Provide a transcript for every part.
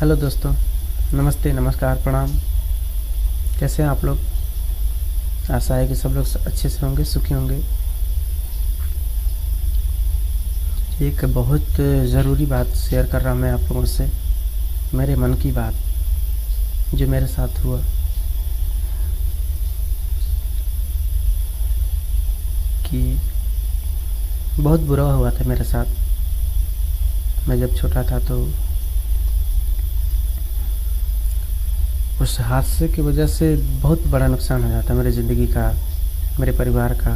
Hello दोस्तों, नमस्ते, नमस्कार, प्रणाम। कैसे हैं आप लोग? आशा है कि सब लोग अच्छे से होंगे, सुखी होंगे। एक बहुत ज़रूरी बात शेयर कर रहा हूँ मैं आप लोगों से, मेरे मन की बात जो मेरे साथ हुआ कि बहुत बुरा हुआ था मेरे साथ। मैं जब छोटा था तो उस हादसे की वजह से बहुत बड़ा नुकसान हो जाता मेरी ज़िंदगी का, मेरे परिवार का।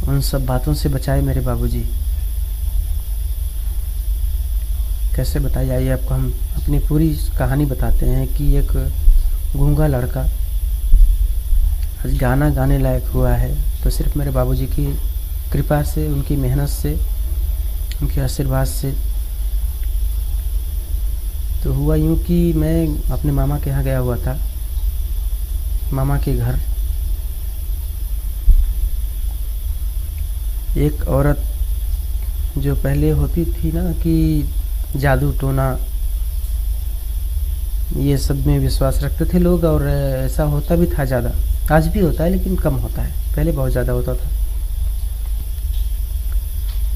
उन सब बातों से बचाए मेरे बाबूजी। कैसे बताई जाइए आपको, हम अपनी पूरी कहानी बताते हैं कि एक गूंगा लड़का आज गाना गाने लायक हुआ है तो सिर्फ मेरे बाबूजी की कृपा से, उनकी मेहनत से, उनके आशीर्वाद से। तो हुआ यूँ कि मैं अपने मामा के यहाँ गया हुआ था, मामा के घर। एक औरत जो पहले होती थी ना कि जादू टोना ये सब में विश्वास रखते थे लोग, और ऐसा होता भी था ज़्यादा। आज भी होता है लेकिन कम होता है, पहले बहुत ज़्यादा होता था।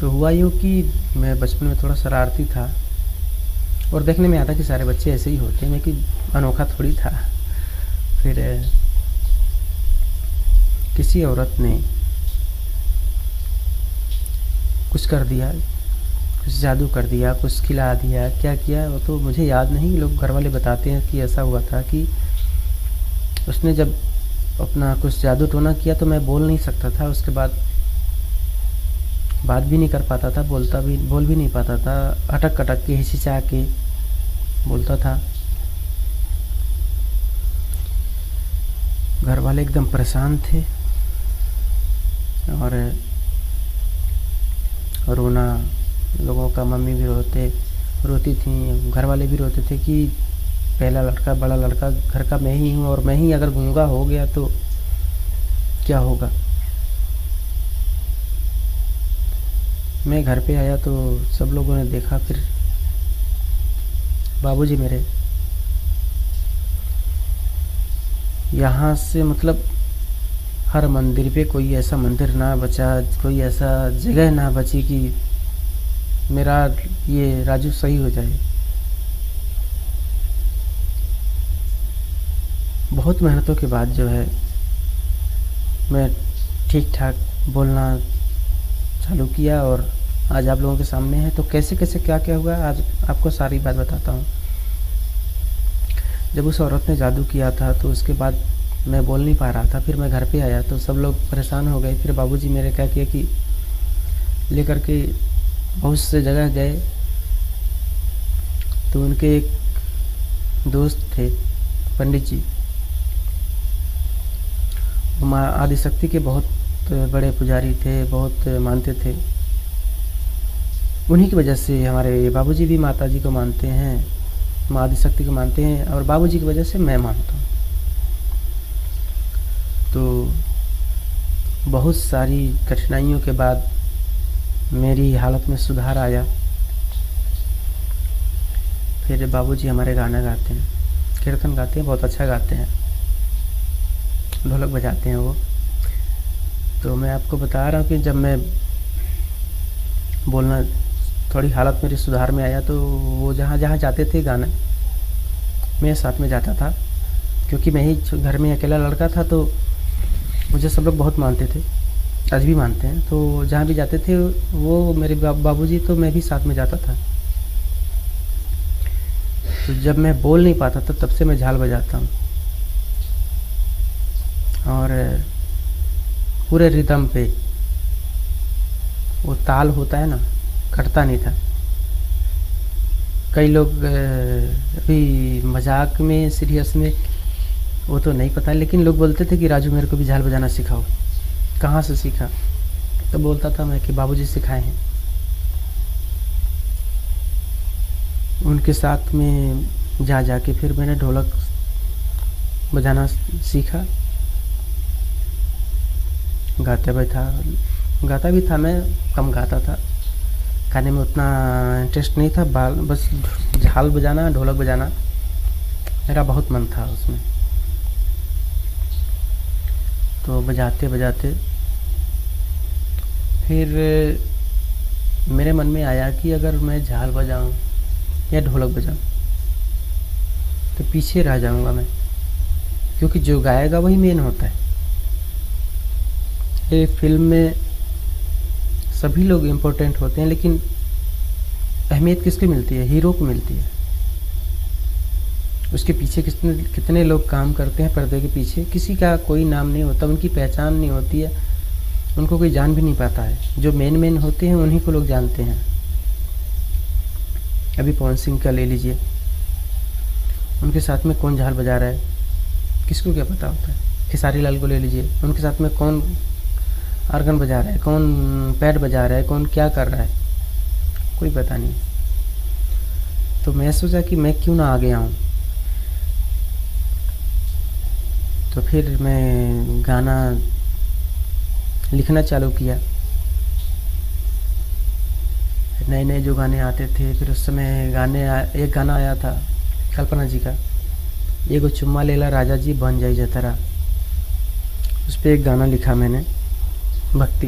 तो हुआ यूँ कि मैं बचपन में थोड़ा शरारती था और देखने में आता कि सारे बच्चे ऐसे ही होते हैं, मैं कि अनोखा थोड़ी था। फिर किसी औरत ने कुछ कर दिया, कुछ जादू कर दिया, कुछ खिला दिया, क्या किया वो तो मुझे याद नहीं। लोग घर वाले बताते हैं कि ऐसा हुआ था कि उसने जब अपना कुछ जादू टोना किया तो मैं बोल नहीं सकता था। उसके बाद बात भी नहीं कर पाता था, बोल भी नहीं पाता था, अटक अटक के हिचकिचा के बोलता था। घर वाले एकदम परेशान थे और रोना, लोगों का मम्मी भी रोती थी, घर वाले भी रोते थे कि पहला लड़का, बड़ा लड़का घर का मैं ही हूँ, और मैं ही अगर गूंगा हो गया तो क्या होगा। मैं घर पे आया तो सब लोगों ने देखा। फिर बाबूजी मेरे यहाँ से मतलब हर मंदिर पे कोई ऐसा मंदिर ना बचा, कोई ऐसा जगह ना बची कि मेरा ये राजू सही हो जाए। बहुत मेहनतों के बाद जो है मैं ठीक ठाक बोलना चालू किया और आज आप लोगों के सामने है। तो कैसे कैसे क्या क्या हुआ आज आपको सारी बात बताता हूँ। जब उस औरत ने जादू किया था तो उसके बाद मैं बोल नहीं पा रहा था। फिर मैं घर पे आया तो सब लोग परेशान हो गए। फिर बाबूजी मेरे क्या किए कि लेकर के बहुत से जगह गए। तो उनके एक दोस्त थे पंडित जी, वो माँ आदिशक्ति के बहुत बड़े पुजारी थे, बहुत मानते थे। उन्हीं की वजह से हमारे बाबूजी भी माता जी को मानते हैं, माँ आदिशक्ति को मानते हैं, और बाबूजी की वजह से मैं मानता हूँ। तो बहुत सारी कठिनाइयों के बाद मेरी हालत में सुधार आया। फिर बाबूजी हमारे गाना गाते हैं, कीर्तन गाते हैं, बहुत अच्छा गाते हैं, ढोलक बजाते हैं वो। तो मैं आपको बता रहा हूँ कि जब मैं बोलना, थोड़ी हालत मेरी सुधार में आया तो वो जहाँ जहाँ जाते थे गाना, मैं साथ में जाता था, क्योंकि मैं ही घर में अकेला लड़का था। तो मुझे सब लोग बहुत मानते थे, आज भी मानते हैं। तो जहाँ भी जाते थे वो मेरे बाबूजी, तो मैं भी साथ में जाता था। तो जब मैं बोल नहीं पाता था तब से मैं झाल बजाता हूँ, और पूरे रिदम पे वो ताल होता है ना, कटता नहीं था। कई लोग अभी मजाक में, सीरियस में, वो तो नहीं पता, लेकिन लोग बोलते थे कि राजू मेरे को भी झाल बजाना सिखाओ। कहाँ से सीखा? तो बोलता था मैं कि बाबूजी सिखाए हैं। उनके साथ में जा के फिर मैंने ढोलक बजाना सीखा। गाता भी था मैं, कम गाता था, गाने में उतना इंटरेस्ट नहीं था, बस झाल बजाना, ढोलक बजाना मेरा बहुत मन था उसमें। तो बजाते बजाते फिर मेरे मन में आया कि अगर मैं झाल बजाऊं या ढोलक बजाऊं तो पीछे रह जाऊंगा मैं, क्योंकि जो गाएगा वही मेन होता है। ये फिल्म में सभी लोग इम्पोर्टेंट होते हैं, लेकिन अहमियत किसको मिलती है? हीरो को मिलती है। उसके पीछे कितने लोग काम करते हैं पर्दे के पीछे, किसी का कोई नाम नहीं होता, उनकी पहचान नहीं होती है, उनको कोई जान भी नहीं पाता है। जो मेन होते हैं उन्हीं को लोग जानते हैं। अभी पवन सिंह का ले लीजिए, उनके साथ में कौन झाल बजा रहा है किसको क्या पता होता है। खेसारी लाल को ले लीजिए, उनके साथ में कौन आर्गन बजा रहा है, कौन पैड बजा रहा है, कौन क्या कर रहा है, कोई पता नहीं। तो मैं सोचा कि मैं क्यों ना आगे आऊँ। तो फिर मैं गाना लिखना चालू किया। नए नए जो गाने आते थे, फिर उस समय एक गाना आया था कल्पना जी का, एगो चुम्मा लेला राजा जी बन जाई जतरा। उस पर एक गाना लिखा मैंने, भक्ति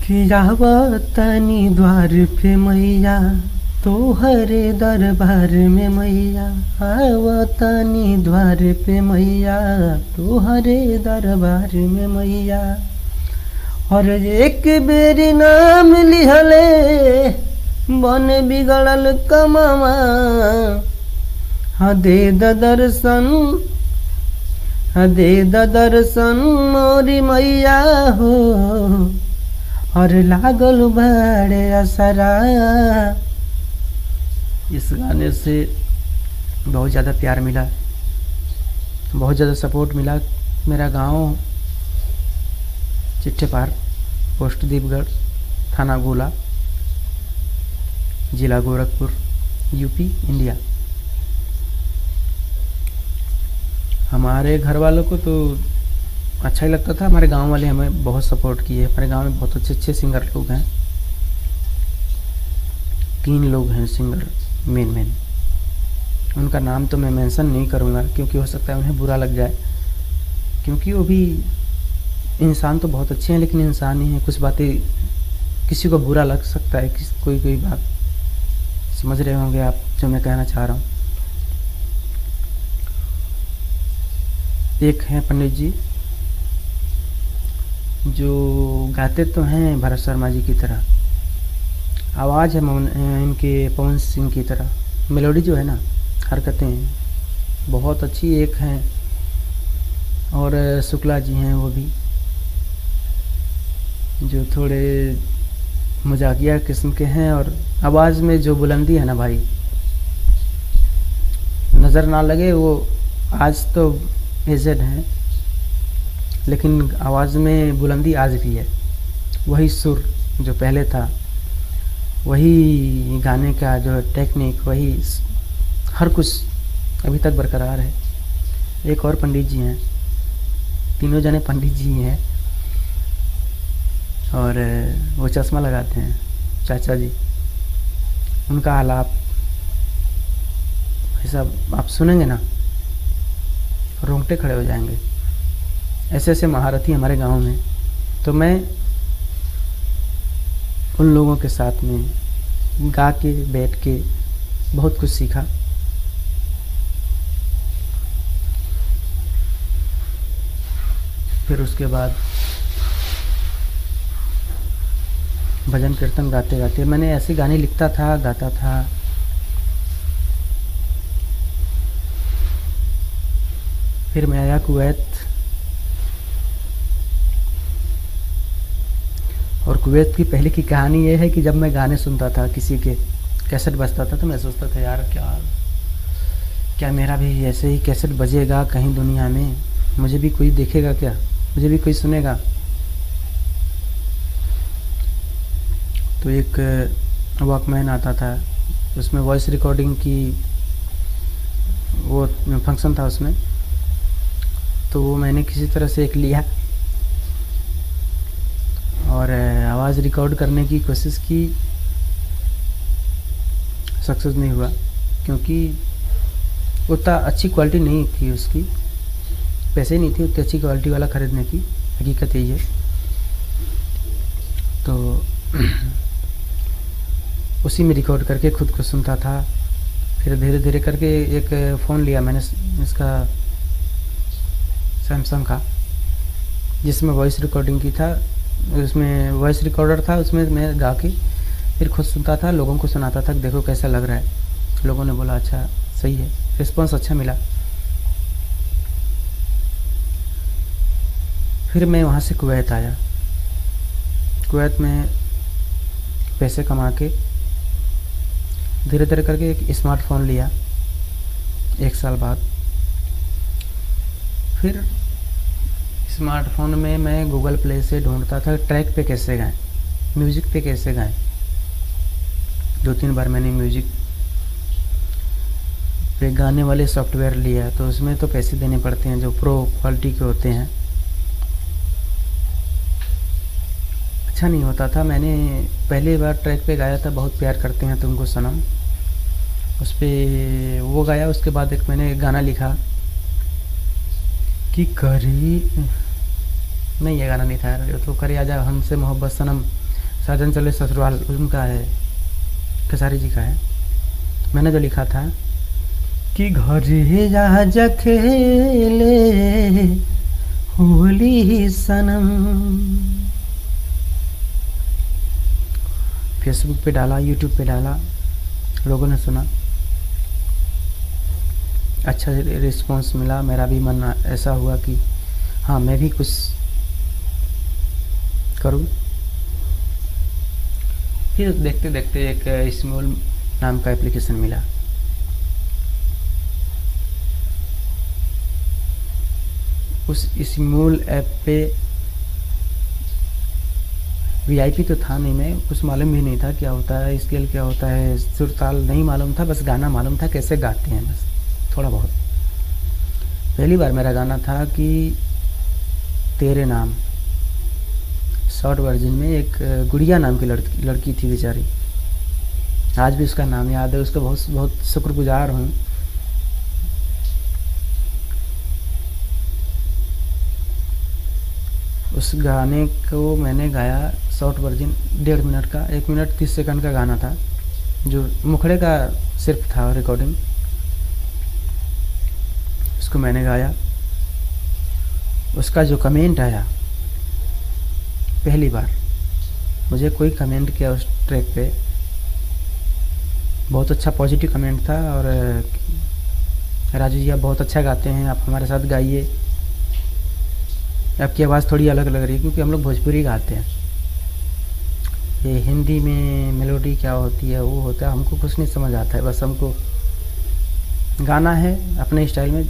कि आवतनी द्वार पे मैया तोहरे दरबार में मैया, आवतनी द्वार पे मैया तोहरे दरबार में मैया। और एक बेरी नाम लिहले बन बिगड़ल कमावा, हाँ दे दर्शन, हाँ दे दर्शन मोरी मैया हो। और लागल बड़े असरा। इस गाने से बहुत ज़्यादा प्यार मिला, बहुत ज़्यादा सपोर्ट मिला। मेरा गांव चिट्ठेपार, पोस्ट दीपगढ़, थाना गोला, जिला गोरखपुर, यूपी, इंडिया। हमारे घर वालों को तो अच्छा ही लगता था। हमारे गांव वाले हमें बहुत सपोर्ट किए। हमारे गांव में बहुत अच्छे अच्छे सिंगर लोग हैं। 3 लोग हैं सिंगर मेन। उनका नाम तो मैं मेंशन नहीं करूँगा, क्योंकि हो सकता है उन्हें बुरा लग जाए, क्योंकि वो भी इंसान तो बहुत अच्छे हैं, लेकिन इंसान ही हैं। कुछ बातें किसी को बुरा लग सकता है, कोई बात समझ रहे होंगे आप जो मैं कहना चाह रहा हूँ। एक हैं पंडित जी, जो गाते तो हैं भरत शर्मा जी की तरह, आवाज़ है इनके पवन सिंह की तरह, मेलोडी जो है ना, हरकतें बहुत अच्छी एक हैं। और शुक्ला जी हैं, वो भी जो थोड़े मजाकिया किस्म के हैं। और आवाज़ में जो बुलंदी है ना भाई, नज़र ना लगे वो आज तो एजेड हैं, लेकिन आवाज़ में बुलंदी आज भी है। वही सुर जो पहले था, वही गाने का जो टेक्निक, वही हर कुछ अभी तक बरकरार है। एक और पंडित जी हैं, तीनों जने पंडित जी हैं, और वो चश्मा लगाते हैं, चाचा जी। उनका आलाप ऐसा आप सुनेंगे ना, रोंगटे खड़े हो जाएंगे। ऐसे ऐसे महारथी हमारे गांव में। तो मैं उन लोगों के साथ में गा के बैठ के बहुत कुछ सीखा। फिर उसके बाद भजन कीर्तन गाते गाते मैंने ऐसे गाने लिखता था, गाता था। फिर मैं आया कुवैत, और कुवैत की पहले की कहानी ये है कि जब मैं गाने सुनता था, किसी के कैसेट बजता था, तो मैं सोचता था यार क्या मेरा भी ऐसे ही कैसेट बजेगा कहीं दुनिया में, मुझे भी कोई देखेगा क्या, मुझे भी कोई सुनेगा। तो एक वॉकमैन आता था, उसमें वॉइस रिकॉर्डिंग की वो फंक्शन था उसमें। तो वो मैंने किसी तरह से एक लिया और आवाज़ रिकॉर्ड करने की कोशिश की, सक्सेस नहीं हुआ क्योंकि उतना अच्छी क्वालिटी नहीं थी उसकी, पैसे नहीं थे उतनी अच्छी क्वालिटी वाला ख़रीदने की, हकीकत यही है। तो उसी में रिकॉर्ड करके खुद को सुनता था। फिर धीरे धीरे करके एक फ़ोन लिया मैंने, इसका सैमसंग का, जिसमें वॉइस रिकॉर्डिंग की था, उसमें वॉइस रिकॉर्डर था, उसमें मैं गा के फिर खुद सुनता था, लोगों को सुनाता था कि देखो कैसा लग रहा है। लोगों ने बोला अच्छा सही है, रिस्पॉन्स अच्छा मिला। फिर मैं वहाँ से कुवैत आया। कुवैत में पैसे कमा के धीरे धीरे करके एक स्मार्टफोन लिया 1 साल बाद। फिर स्मार्टफोन में मैं गूगल प्ले से ढूंढता था ट्रैक पे कैसे गाएं, म्यूज़िक पे कैसे गाएं। 2-3 बार मैंने म्यूज़िक पे गाने वाले सॉफ्टवेयर लिया, तो उसमें तो पैसे देने पड़ते हैं जो प्रो क्वालिटी के होते हैं, अच्छा नहीं होता था। मैंने पहली बार ट्रैक पे गाया था बहुत प्यार करते हैं तुमको सनम, उस पर वो गाया। उसके बाद एक मैंने गाना लिखा कि करी नहीं, ये गाना नहीं था यार, तो करी आजा हमसे मोहब्बत सनम, साजन चले ससुराल, उनका है, खेसारी जी का है। मैंने जो लिखा था कि घर जा खेले होली सनम, फेसबुक पे डाला, यूट्यूब पे डाला, लोगों ने सुना, अच्छा रिस्पांस मिला। मेरा भी मन ऐसा हुआ कि हाँ मैं भी कुछ करूं। फिर देखते देखते एक स्मूल नाम का एप्लीकेशन मिला। उस स्मूल ऐप पे वीआईपी तो था नहीं, मैं कुछ मालूम भी नहीं था क्या होता है, स्केल क्या होता है, सुर ताल नहीं मालूम था, बस गाना मालूम था कैसे गाते हैं, बस थोड़ा बहुत। पहली बार मेरा गाना था कि तेरे नाम, शॉर्ट वर्जन में। एक गुड़िया नाम की लड़की थी बेचारी, आज भी उसका नाम याद है, उसका बहुत बहुत शुक्रगुजार हूँ। उस गाने को मैंने गाया, शॉर्ट वर्जन 1.5 मिनट का, 1 मिनट 30 सेकंड का गाना था, जो मुखड़े का सिर्फ था रिकॉर्डिंग। उसको मैंने गाया। उसका जो कमेंट आया, पहली बार मुझे कोई कमेंट किया उस ट्रैक पे, बहुत अच्छा पॉजिटिव कमेंट था। और राजू जी आप बहुत अच्छा गाते हैं, आप हमारे साथ गाइए, आपकी आवाज़ थोड़ी अलग लग रही है, क्योंकि हम लोग भोजपुरी गाते हैं। ये हिंदी में मेलोडी क्या होती है, वो होता है, हमको कुछ नहीं समझ आता है, बस हमको गाना है अपने स्टाइल में।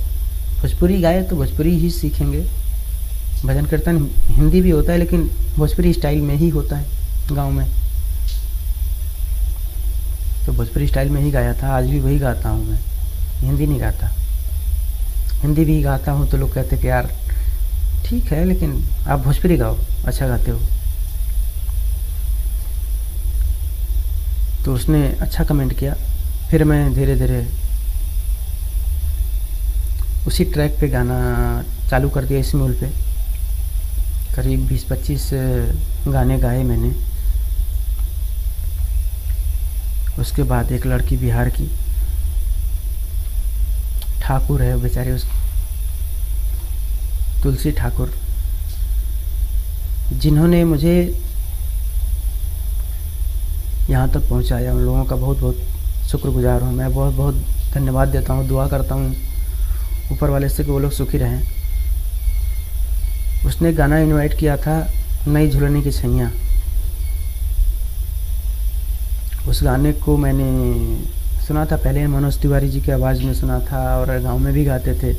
भोजपुरी गाए तो भोजपुरी ही सीखेंगे। भजन कीर्तन हिंदी भी होता है, लेकिन भोजपुरी स्टाइल में ही होता है गांव में, तो भोजपुरी स्टाइल में ही गाया था। आज भी वही गाता हूँ मैं, हिंदी नहीं गाता। हिंदी भी गाता हूँ तो लोग कहते कि यार ठीक है, लेकिन आप भोजपुरी गाओ, अच्छा गाते हो। तो उसने अच्छा कमेंट किया। फिर मैं धीरे धीरे उसी ट्रैक पे गाना चालू कर दिया, स्मूल पे। करीब 20-25 गाने गाए मैंने। उसके बाद एक लड़की बिहार की, ठाकुर है बेचारी, उस तुलसी ठाकुर, जिन्होंने मुझे यहाँ तक पहुँचाया, उन लोगों का बहुत बहुत शुक्रगुजार हूँ मैं। बहुत बहुत धन्यवाद देता हूँ, दुआ करता हूँ ऊपर वाले से कि वो लोग सुखी रहें। उसने गाना इनवाइट किया था, नई झुलने की छैया। उस गाने को मैंने सुना था पहले, मनोज तिवारी जी की आवाज़ में सुना था, और गांव में भी गाते थे,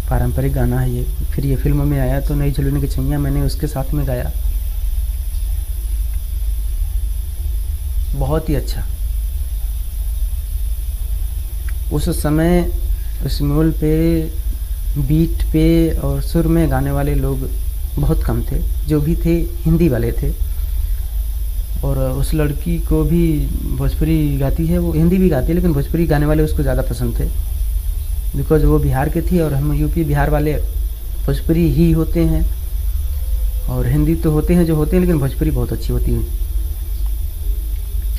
पारंपरिक गाना है ये। फिर ये फिल्म में आया तो नई झुलने की छैया मैंने उसके साथ में गाया, बहुत ही अच्छा। उस समय स्मूल पे बीट पे और सुर में गाने वाले लोग बहुत कम थे, जो भी थे हिंदी वाले थे। और उस लड़की को भी भोजपुरी गाती है, वो हिंदी भी गाती है, लेकिन भोजपुरी गाने वाले उसको ज़्यादा पसंद थे, बिकॉज वो बिहार के थी और हम यूपी बिहार वाले भोजपुरी ही होते हैं। और हिंदी तो होते हैं जो होते हैं, लेकिन भोजपुरी बहुत अच्छी होती है।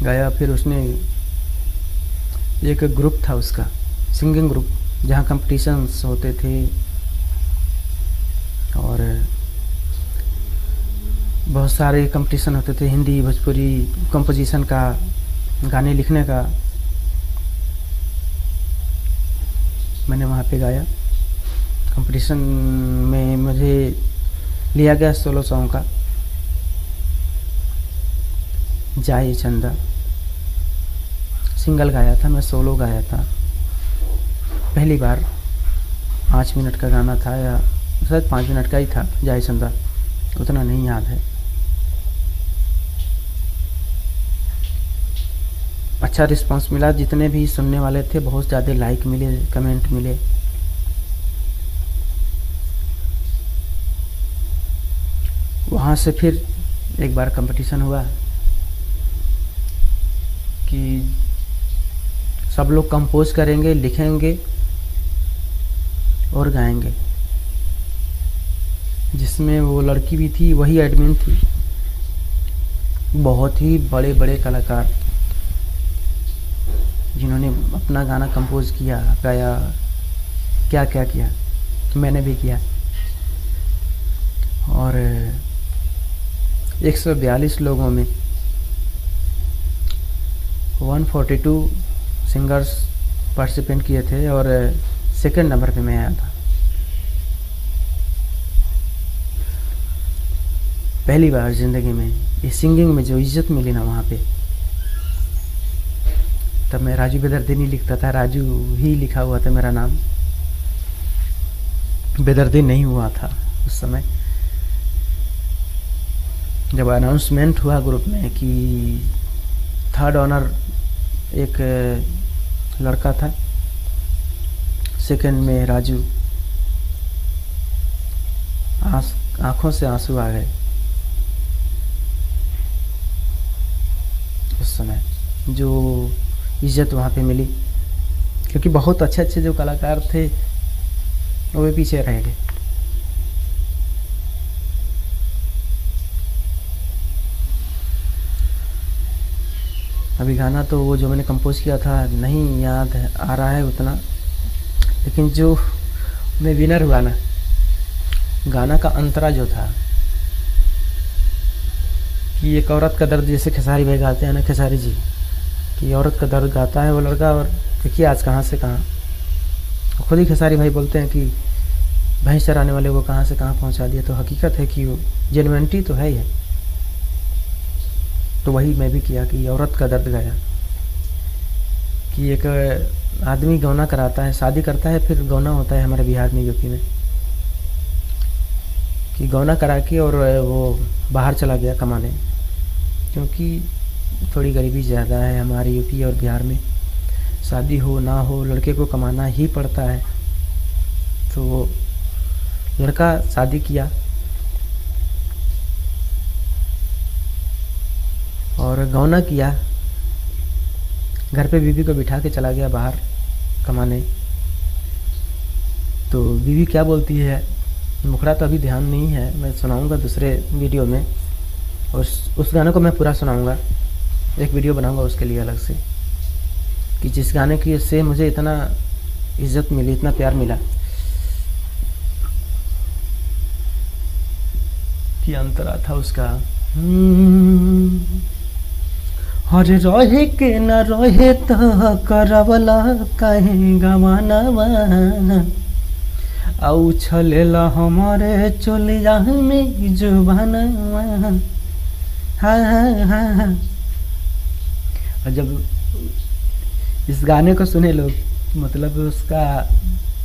गाया। फिर उसने एक ग्रुप था उसका, सिंगिंग ग्रुप, जहाँ कंपटीशंस होते थे और बहुत सारे कंपटीशन होते थे, हिंदी भोजपुरी कंपोजिशन का, गाने लिखने का। मैंने वहाँ पे गाया। कंपटीशन में मुझे लिया गया सोलो सॉन्ग का, जाए चंदा। सिंगल गाया था, मैं सोलो गाया था पहली बार। 5 मिनट का गाना था, या शायद 5 मिनट का ही था, जाए चंदा, उतना नहीं याद है। अच्छा रिस्पांस मिला, जितने भी सुनने वाले थे बहुत ज़्यादा लाइक मिले, कमेंट मिले। वहाँ से फिर एक बार कंपटीशन हुआ कि सब लोग कंपोज करेंगे, लिखेंगे और गाएंगे, जिसमें वो लड़की भी थी, वही एडमिन थी। बहुत ही बड़े बड़े कलाकार जिन्होंने अपना गाना कंपोज किया, गाया, क्या क्या किया, मैंने भी किया। और 142 लोगों में 142 सिंगर्स पार्टिसिपेंट किए थे और सेकंड नंबर पे मैं आया था। पहली बार ज़िंदगी में इस सिंगिंग में जो इज्जत मिली ना वहाँ पे, तब मैं राजू बेदर्दी नहीं लिखता था, राजू ही लिखा हुआ था मेरा नाम, बेदर्दी नहीं हुआ था उस समय। जब अनाउंसमेंट हुआ ग्रुप में कि 3rd ऑनर एक लड़का था, 2nd में राजू, आंखों से आंसू आ गए उस समय। जो इज्जत वहाँ पे मिली, क्योंकि बहुत अच्छे अच्छे जो कलाकार थे वो भी पीछे रह गए। अभी गाना तो वो जो मैंने कंपोज किया था नहीं याद आ रहा है उतना, लेकिन जो मैं विनर हुआ ना, गाना का अंतरा जो था कि एक औरत का दर्द, जैसे खेसारी भाई गाते हैं ना, खेसारी जी, कि औरत का दर्द गाता है वो लड़का, और देखिए आज कहाँ से कहाँ। खुद ही खेसारी भाई बोलते हैं कि भैंस चराने वाले को कहाँ से कहाँ पहुँचा दिया। तो हकीकत है कि वो जेन्युइनिटी तो है ही है। तो वही मैं भी किया कि औरत का दर्द गाया, कि एक आदमी गौना कराता है, शादी करता है, फिर गौना होता है हमारे बिहार में, यूपी में, कि गौना करा के और वो बाहर चला गया कमाने, क्योंकि थोड़ी गरीबी ज़्यादा है हमारे यूपी और बिहार में। शादी हो ना हो लड़के को कमाना ही पड़ता है। तो वो लड़का शादी किया और गौना किया, घर पे बीवी को बिठा के चला गया बाहर कमाने। तो बीवी क्या बोलती है, मुखड़ा तो अभी ध्यान नहीं है, मैं सुनाऊंगा दूसरे वीडियो में, और उस गाने को मैं पूरा सुनाऊंगा, एक वीडियो बनाऊंगा उसके लिए अलग से, कि जिस गाने की से मुझे इतना इज्जत मिली, इतना प्यार मिला, कि अंतरा था उसका। हरे रहे के न रहे तो करवला कहीं गवाना आउ छलेला हमारे चलिया में जुबाना। हाँ। और जब इस गाने को सुने लोग, मतलब उसका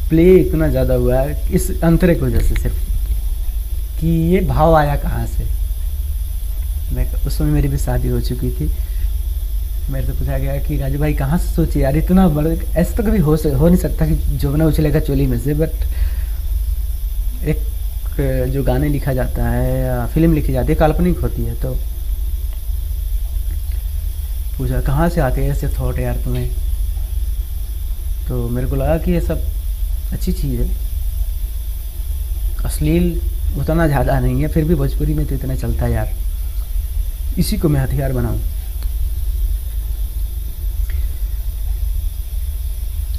प्ले इतना ज़्यादा हुआ है इस अंतरे की वजह से, सिर्फ कि ये भाव आया कहाँ से। मैं उस समय मेरी भी शादी हो चुकी थी, मेरे से पूछा गया कि राजू भाई कहाँ से सोचे यार इतना बड़ा, ऐसा तो कभी हो नहीं सकता कि जोबना उछलेगा चोली में से। बट एक जो गाने लिखा जाता है या फिल्म लिखी जाती है काल्पनिक होती है। तो पूछा कहाँ से आते हैं ऐसे थॉट यार तुम्हें। तो मेरे को लगा कि ये सब अच्छी चीज़ है, अश्लील उतना ज़्यादा नहीं है, फिर भी भोजपुरी में तो इतना चलता है यार, इसी को मैं हथियार बनाऊं।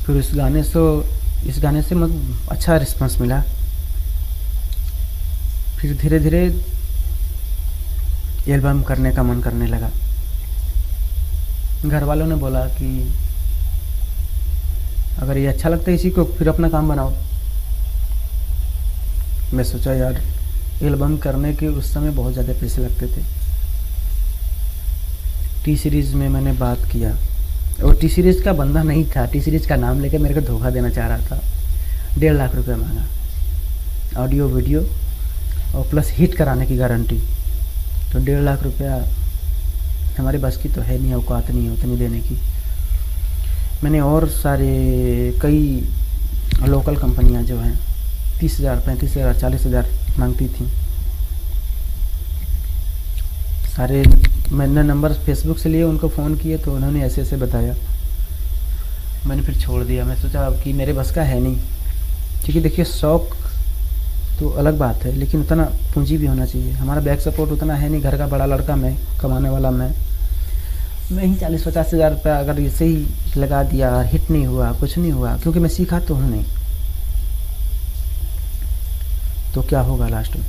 फिर इस गाने से मतलब अच्छा रिस्पांस मिला। फिर धीरे धीरे एल्बम करने का मन करने लगा। घर वालों ने बोला कि अगर ये अच्छा लगता है इसी को, फिर अपना काम बनाओ। मैं सोचा यार एल्बम करने के उस समय बहुत ज़्यादा पैसे लगते थे। टी सीरीज़ में मैंने बात किया, और टी सीरीज़ का बंदा नहीं था, टी सीरीज़ का नाम लेकर मेरे को धोखा देना चाह रहा था। 1.5 लाख रुपये मांगा, ऑडियो वीडियो और प्लस हिट कराने की गारंटी। तो 1.5 लाख रुपया हमारे बस की तो है नहीं, औकात नहीं है उतनी देने की। मैंने और सारे कई लोकल कंपनियां जो हैं 30,000, 35,000, 40,000 मांगती थी। सारे मैंने नंबर फेसबुक से लिए, उनको फ़ोन किए तो उन्होंने ऐसे ऐसे बताया। मैंने फिर छोड़ दिया। मैं सोचा अब कि मेरे बस का है नहीं, क्योंकि देखिए शौक़ तो अलग बात है, लेकिन उतना पूंजी भी होना चाहिए। हमारा बैक सपोर्ट उतना है नहीं, घर का बड़ा लड़का मैं, कमाने वाला मैं ही 40-50 हज़ार रुपया अगर इसे ही लगा दिया और हिट नहीं हुआ, कुछ नहीं हुआ, क्योंकि मैं सीखा तो हूँ नहीं, तो क्या होगा लास्ट में।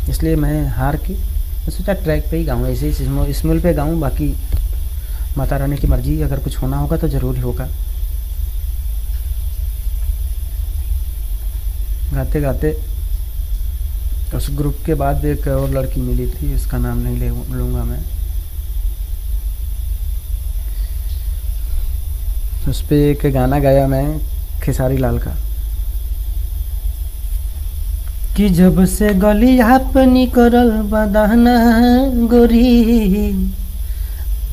इसलिए मैं हार के मैं सोचा ट्रैक पे ही गाऊँ, ऐसे ही स्मूल पे गाऊँ, बाकी माता रानी की मर्जी, अगर कुछ होना होगा तो ज़रूर होगा। गाते गाते उस ग्रुप के बाद एक और लड़की मिली थी, इसका नाम नहीं लूँगा मैं। उस पर एक गाना गाया मैं खेसारी लाल का, कि जब से गली अपनी करल बदाना गोरी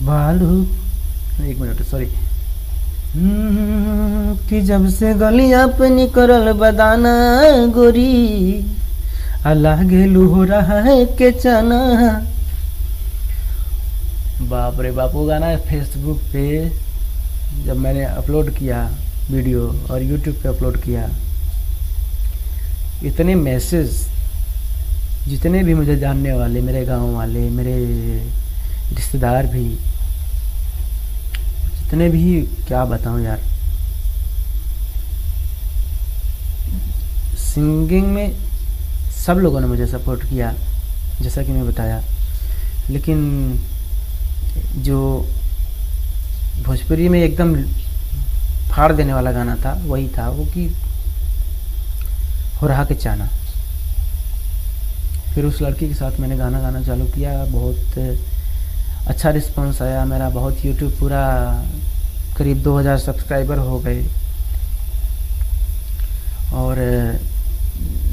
बालू, एक मिनट सॉरी, कि जब से गली अपनी करल बदाना गोरी अल्लाह गेलू हो रहा है के चना। बाप रे बाप, वो गाना फेसबुक पे जब मैंने अपलोड किया वीडियो और यूट्यूब पे अपलोड किया, इतने मैसेज, जितने भी मुझे जानने वाले, मेरे गांव वाले, मेरे रिश्तेदार भी, जितने भी, क्या बताऊं यार। सिंगिंग में सब लोगों ने मुझे सपोर्ट किया जैसा कि मैं बताया, लेकिन जो भोजपुरी में एकदम फाड़ देने वाला गाना था वही था वो, कि हो रहा के चाना। फिर उस लड़की के साथ मैंने गाना गाना चालू किया, बहुत अच्छा रिस्पांस आया मेरा। बहुत यूट्यूब पूरा करीब 2000 सब्सक्राइबर हो गए, और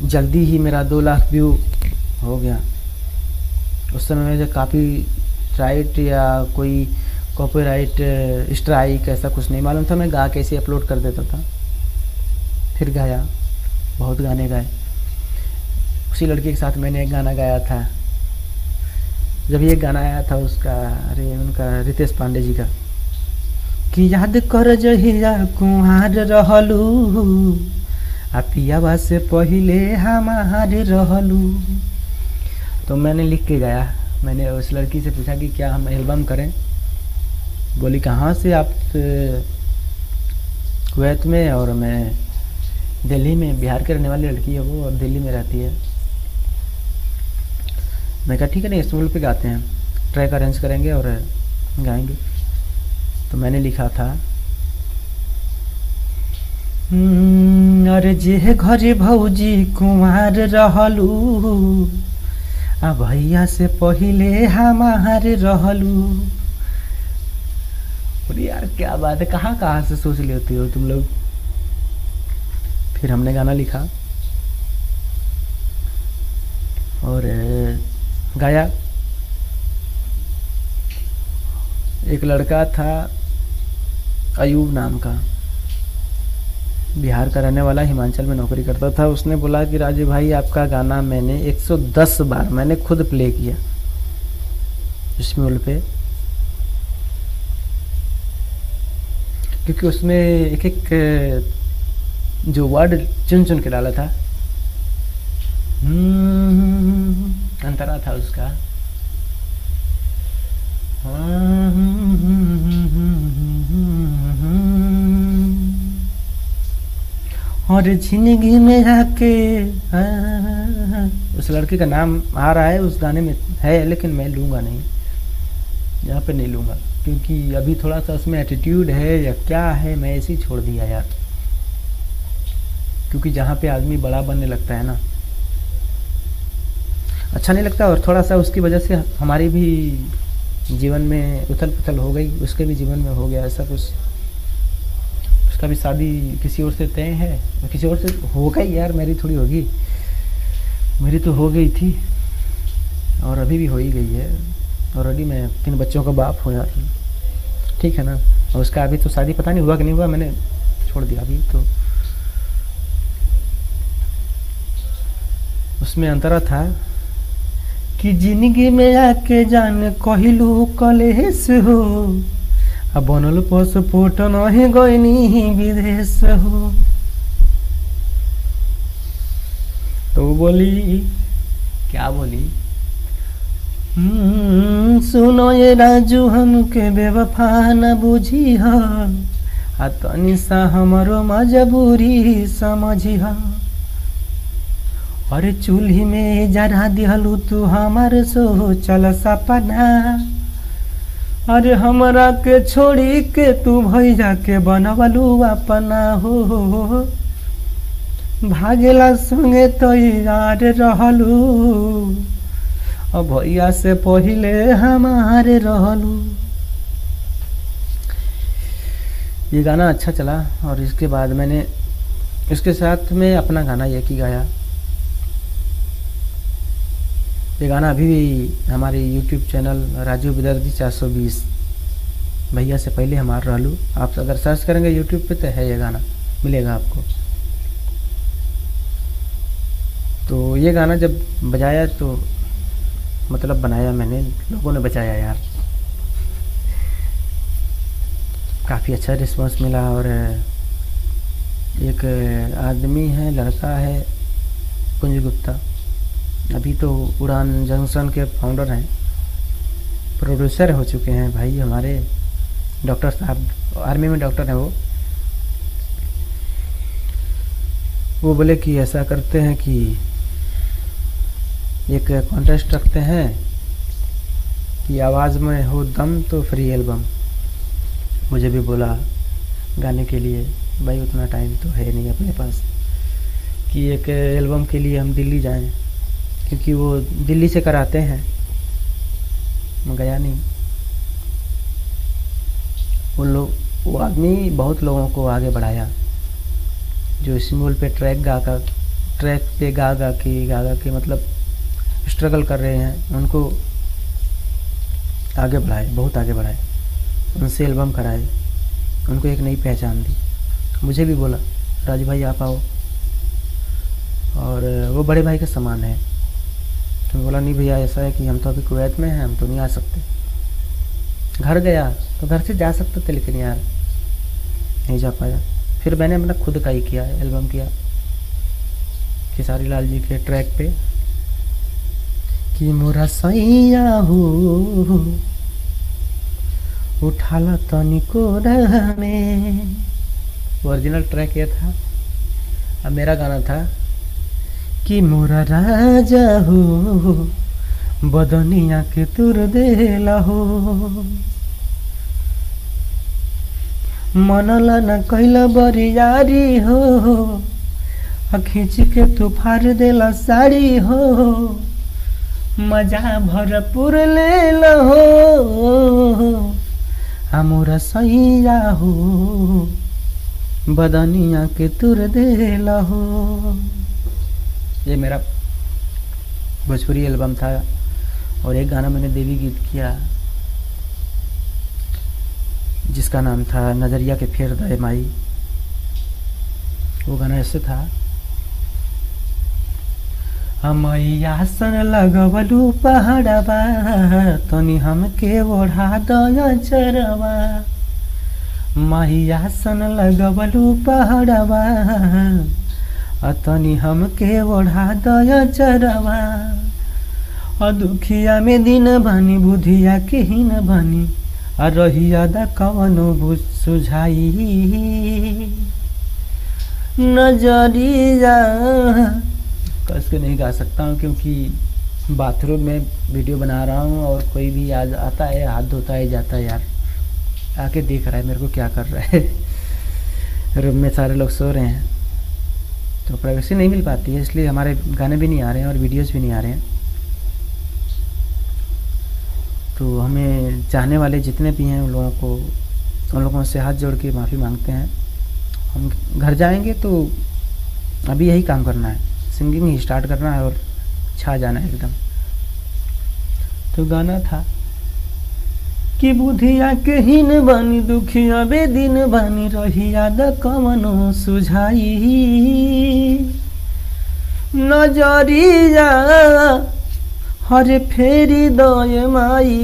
जल्दी ही मेरा 2 लाख व्यू हो गया। उस समय मुझे कॉपीराइट या कोई कॉपीराइट स्ट्राइक ऐसा कुछ नहीं मालूम था, मैं गा के ऐसे अपलोड कर देता था। फिर गाया, बहुत गाने गाए। उसी लड़की के साथ मैंने एक गाना गाया था, जब ये गाना आया था उसका, अरे उनका रितेश पांडे जी का, कि याद कर जहिया कुंवार रहलू आ पियावा से पहिले हमार रहलू। तो मैंने लिख के गाया। मैंने उस लड़की से पूछा कि क्या हम एल्बम करें। बोली कहाँ से, आप कुवैत में और मैं दिल्ली में। बिहार के रहने वाली लड़की है वो, और दिल्ली में रहती है। मैं कहा ठीक है ना, स्मूल पे गाते हैं, ट्रैक अरेंज करेंगे और गाएंगे। तो मैंने लिखा था, अरे जे घरे भौजी कुंवार रहलू आ भैया से पहिले हमार रहलू। बोली यार क्या बात है, कहाँ कहाँ से सोच लेती हो तुम लोग। फिर हमने गाना लिखा और गाया। एक लड़का था अयूब नाम का, बिहार का रहने वाला, हिमाचल में नौकरी करता था। उसने बोला कि राजू भाई आपका गाना मैंने 110 बार मैंने खुद प्ले किया स्म्यूल पे, क्योंकि उसमें एक एक जो वर्ड चुन चुन के डाला था, अंतरा था उसका। और जिंदगी में जाके, उस लड़के का नाम आ रहा है उस गाने में है, लेकिन मैं लूँगा नहीं, यहाँ पे नहीं लूँगा, क्योंकि अभी थोड़ा सा उसमें एटीट्यूड है या क्या है, मैं ऐसे ही छोड़ दिया यार। क्योंकि जहाँ पे आदमी बड़ा बनने लगता है ना, अच्छा नहीं लगता। और थोड़ा सा उसकी वजह से हमारी भी जीवन में उथल पुथल हो गई, उसके भी जीवन में हो गया ऐसा कुछ। उसका भी शादी किसी और से तय है, किसी और से हो गई यार, मेरी थोड़ी होगी, मेरी तो हो गई थी और अभी भी हो ही गई है। ऑलरेडी मैं 3 बच्चों का बाप हूँ यार, ठीक है ना। और उसका अभी तो शादी पता नहीं हुआ कि नहीं हुआ, मैंने छोड़ दिया अभी तो। उसमें अंतरा था कि जिंदगी में आके जान कहलू कलेस हो, अब बनल पासपोर्ट नहीं गईनी विदेश हो। तो वो बोली, क्या बोली, सुनो ये राजू हमके बेवफा न बुझी हा, आ तनी सा हमारो मजबूरी समझी हा। अरे चूल्ही में जरा दिहलू तू हमार सोचल सपना, अरे हमरा के छोड़ी के तू भैया के बनवलू अपना हो। भागेला संगे तो यार रहलू, और भैया से पहले हमारे रहलू। ये गाना अच्छा चला और इसके बाद मैंने इसके साथ में अपना गाना एक ही गाया। ये गाना अभी भी हमारे YouTube चैनल राजू विदर्दी 420 भैया से पहले हमार रहलू, आप अगर सर्च करेंगे YouTube पे तो है ये गाना, मिलेगा आपको। तो ये गाना जब बजाया तो मतलब बनाया मैंने, लोगों ने बजाया यार, काफ़ी अच्छा रिस्पांस मिला। और एक आदमी है, लड़का है कुंज गुप्ता, अभी तो उड़ान जंक्शन के फाउंडर हैं, प्रोड्यूसर हो चुके हैं भाई हमारे, डॉक्टर साहब, आर्मी में डॉक्टर हैं वो बोले कि ऐसा करते हैं कि एक कॉन्टेस्ट रखते हैं कि आवाज़ में हो दम तो फ्री एल्बम। मुझे भी बोला गाने के लिए, भाई उतना टाइम तो है नहीं अपने पास कि एक एल्बम के लिए हम दिल्ली जाएं, क्योंकि वो दिल्ली से कराते हैं, मैं गया नहीं। वो आदमी बहुत लोगों को आगे बढ़ाया, जो स्मूल पे ट्रैक पे गा के मतलब स्ट्रगल कर रहे हैं, उनको आगे बढ़ाए, बहुत आगे बढ़ाए, उनसे एल्बम कराए, उनको एक नई पहचान दी। मुझे भी बोला राजू भाई आप आओ, और वो बड़े भाई के समान है। तो मैं बोला नहीं भैया, ऐसा है कि हम तो अभी कुवैत में हैं, हम तो नहीं आ सकते। घर गया तो घर से जा सकते थे, लेकिन यार नहीं जा पाया। फिर मैंने अपना खुद का ही किया, एल्बम किया खेसारी लाल जी के ट्रैक पे कि मोरा सैया हो उठाला तनिको में। ओरिजिनल ट्रैक ये था। अब मेरा गाना था कि मोरा राजा हो बदनिया के तुर देला हो, मनला न कैला बरियारी हो, खींच के तू फाड़ देला साड़ी हो, मजा भरपूर ले लो हमरा सैया हो बदनिया के तुर देला हो। ये मेरा भोजपुरी एल्बम था। और एक गाना मैंने देवी गीत किया जिसका नाम था नजरिया के फेर दे माई। वो गाना ऐसे था, मैया सन लगवलू पहाड़वा तनी हमके ओढ़ा दया चरवा, मैया सन लगवलू पहाड़वा तनी हमके ओढ़ा दया चरवा, दुखिया में दिन बानी बुधिया के ही न बानी, रहिया दा कवनो बुझ सुझाई, नजरिया कस के नहीं गा सकता हूँ क्योंकि बाथरूम में वीडियो बना रहा हूँ और कोई भी आता है हाथ धोता है जाता है, यार आके देख रहा है मेरे को क्या कर रहा है। रूम में सारे लोग सो रहे हैं तो प्राइवेसी नहीं मिल पाती है, इसलिए हमारे गाने भी नहीं आ रहे हैं और वीडियोस भी नहीं आ रहे हैं। तो हमें चाहने वाले जितने भी हैं उन लोगों से हाथ जोड़ के माफ़ी मांगते हैं। हम घर जाएंगे तो अभी यही काम करना है, सिंगिंग ही स्टार्ट करना है और छा जाना है एकदम। तो गाना था कि बुधिया के ही न बानी दुखिया बेदिन बानी, रहिया द कवनो सुझाई, नजरिया हरे फेरी दय माई,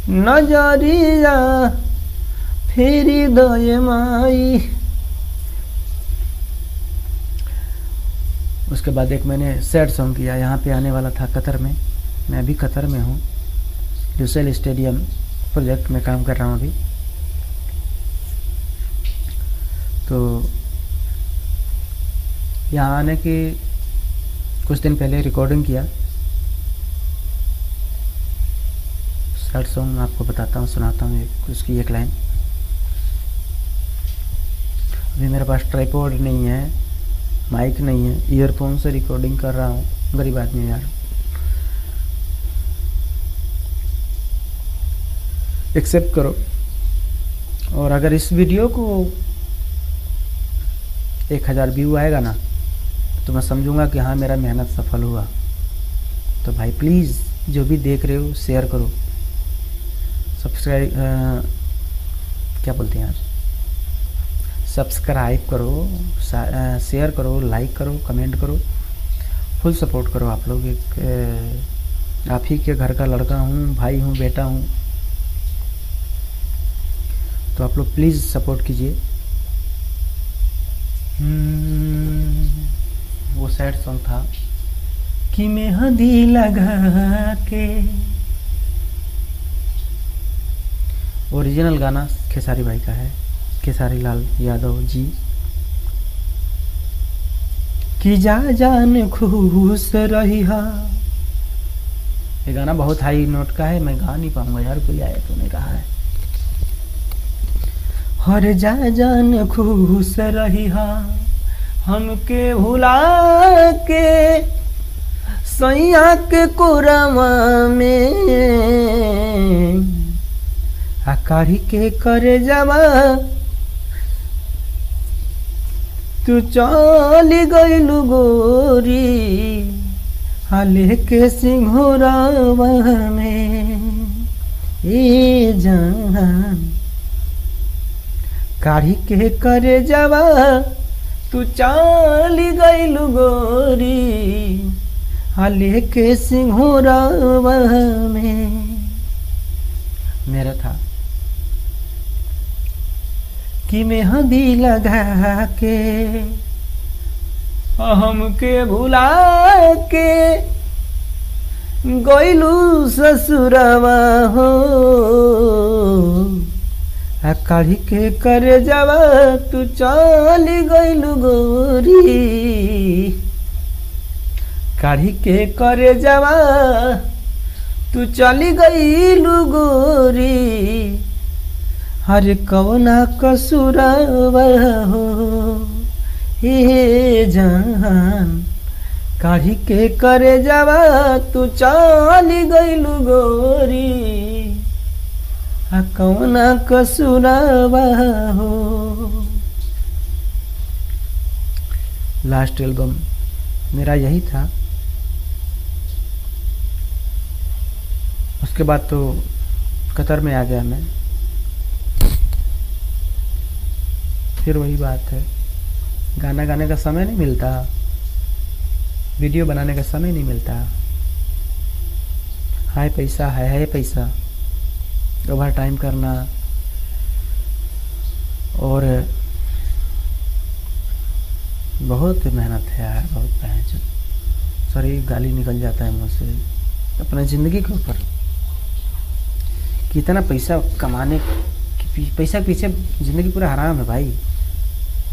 नजरिया फेरी दय माई। उसके बाद एक मैंने सैड सॉन्ग किया, यहाँ पे आने वाला था कतर में, मैं अभी कतर में हूँ, ल्यूसेल स्टेडियम प्रोजेक्ट में काम कर रहा हूँ अभी। तो यहाँ आने के कुछ दिन पहले रिकॉर्डिंग किया, सैड सॉन्ग आपको बताता हूँ, सुनाता हूँ उसकी एक लाइन। अभी मेरे पास ट्राइपॉड नहीं है, माइक नहीं है, ईयरफोन से रिकॉर्डिंग कर रहा हूँ, गरीब आदमी यार। एक्सेप्ट करो, और अगर इस वीडियो को 1000 व्यू आएगा ना तो मैं समझूंगा कि हाँ मेरा मेहनत सफल हुआ। तो भाई प्लीज़ जो भी देख रहे हो शेयर करो, सब्सक्राइब क्या बोलते हैं यार, सब्सक्राइब करो, शेयर करो, लाइक करो, कमेंट करो, फुल सपोर्ट करो। आप लोग एक आप ही के घर का लड़का हूँ, भाई हूँ, बेटा हूँ, तो आप लोग प्लीज़ सपोर्ट कीजिए। वो सैड सॉन्ग था कि मेहंदी लगा के, ओरिजिनल गाना खेसारी भाई का है, खेसारी लाल यादव जी। कि जा जान खुश रही हा, ये गाना बहुत हाई नोट का है, मैं गा नहीं पाऊंगा यार, कोई आया तो नहीं कहा है। हर जा जान खुश रही हा, हमके भुला के सैया के कोरावा में, आकारी के करे जावा तू चली गईलू गोरी, हाले के सिंघोरावा में ए जान, काढ़ी के करे जावा तू चली गईलू गोरी, हाले के सिंघोरावा में। मेरा था कि मेहंदी लगा के हमके भुला के गईलू ससुरवा हो, काढ़ी के करे जावा तू चली गईलू गोरी, काढ़ी के करे जावा तू चली गईलू गोरी, हर कवना कसूरवा हो हे जान, काढ़ी के करे जावा तू चली गईलू गोरी, कवना कसूरवा हो। लास्ट एल्बम मेरा यही था, उसके बाद तो कतर में आ गया मैं। फिर वही बात है, गाना गाने का समय नहीं मिलता, वीडियो बनाने का समय नहीं मिलता। हाय पैसा है पैसा, ओवर टाइम करना और बहुत मेहनत है यार, बहुत मेहनत। सॉरी, गाली निकल जाता है मुझसे अपने ज़िंदगी के ऊपर। कितना पैसा कमाने, पैसा के पीछे ज़िंदगी पूरा हराम है भाई।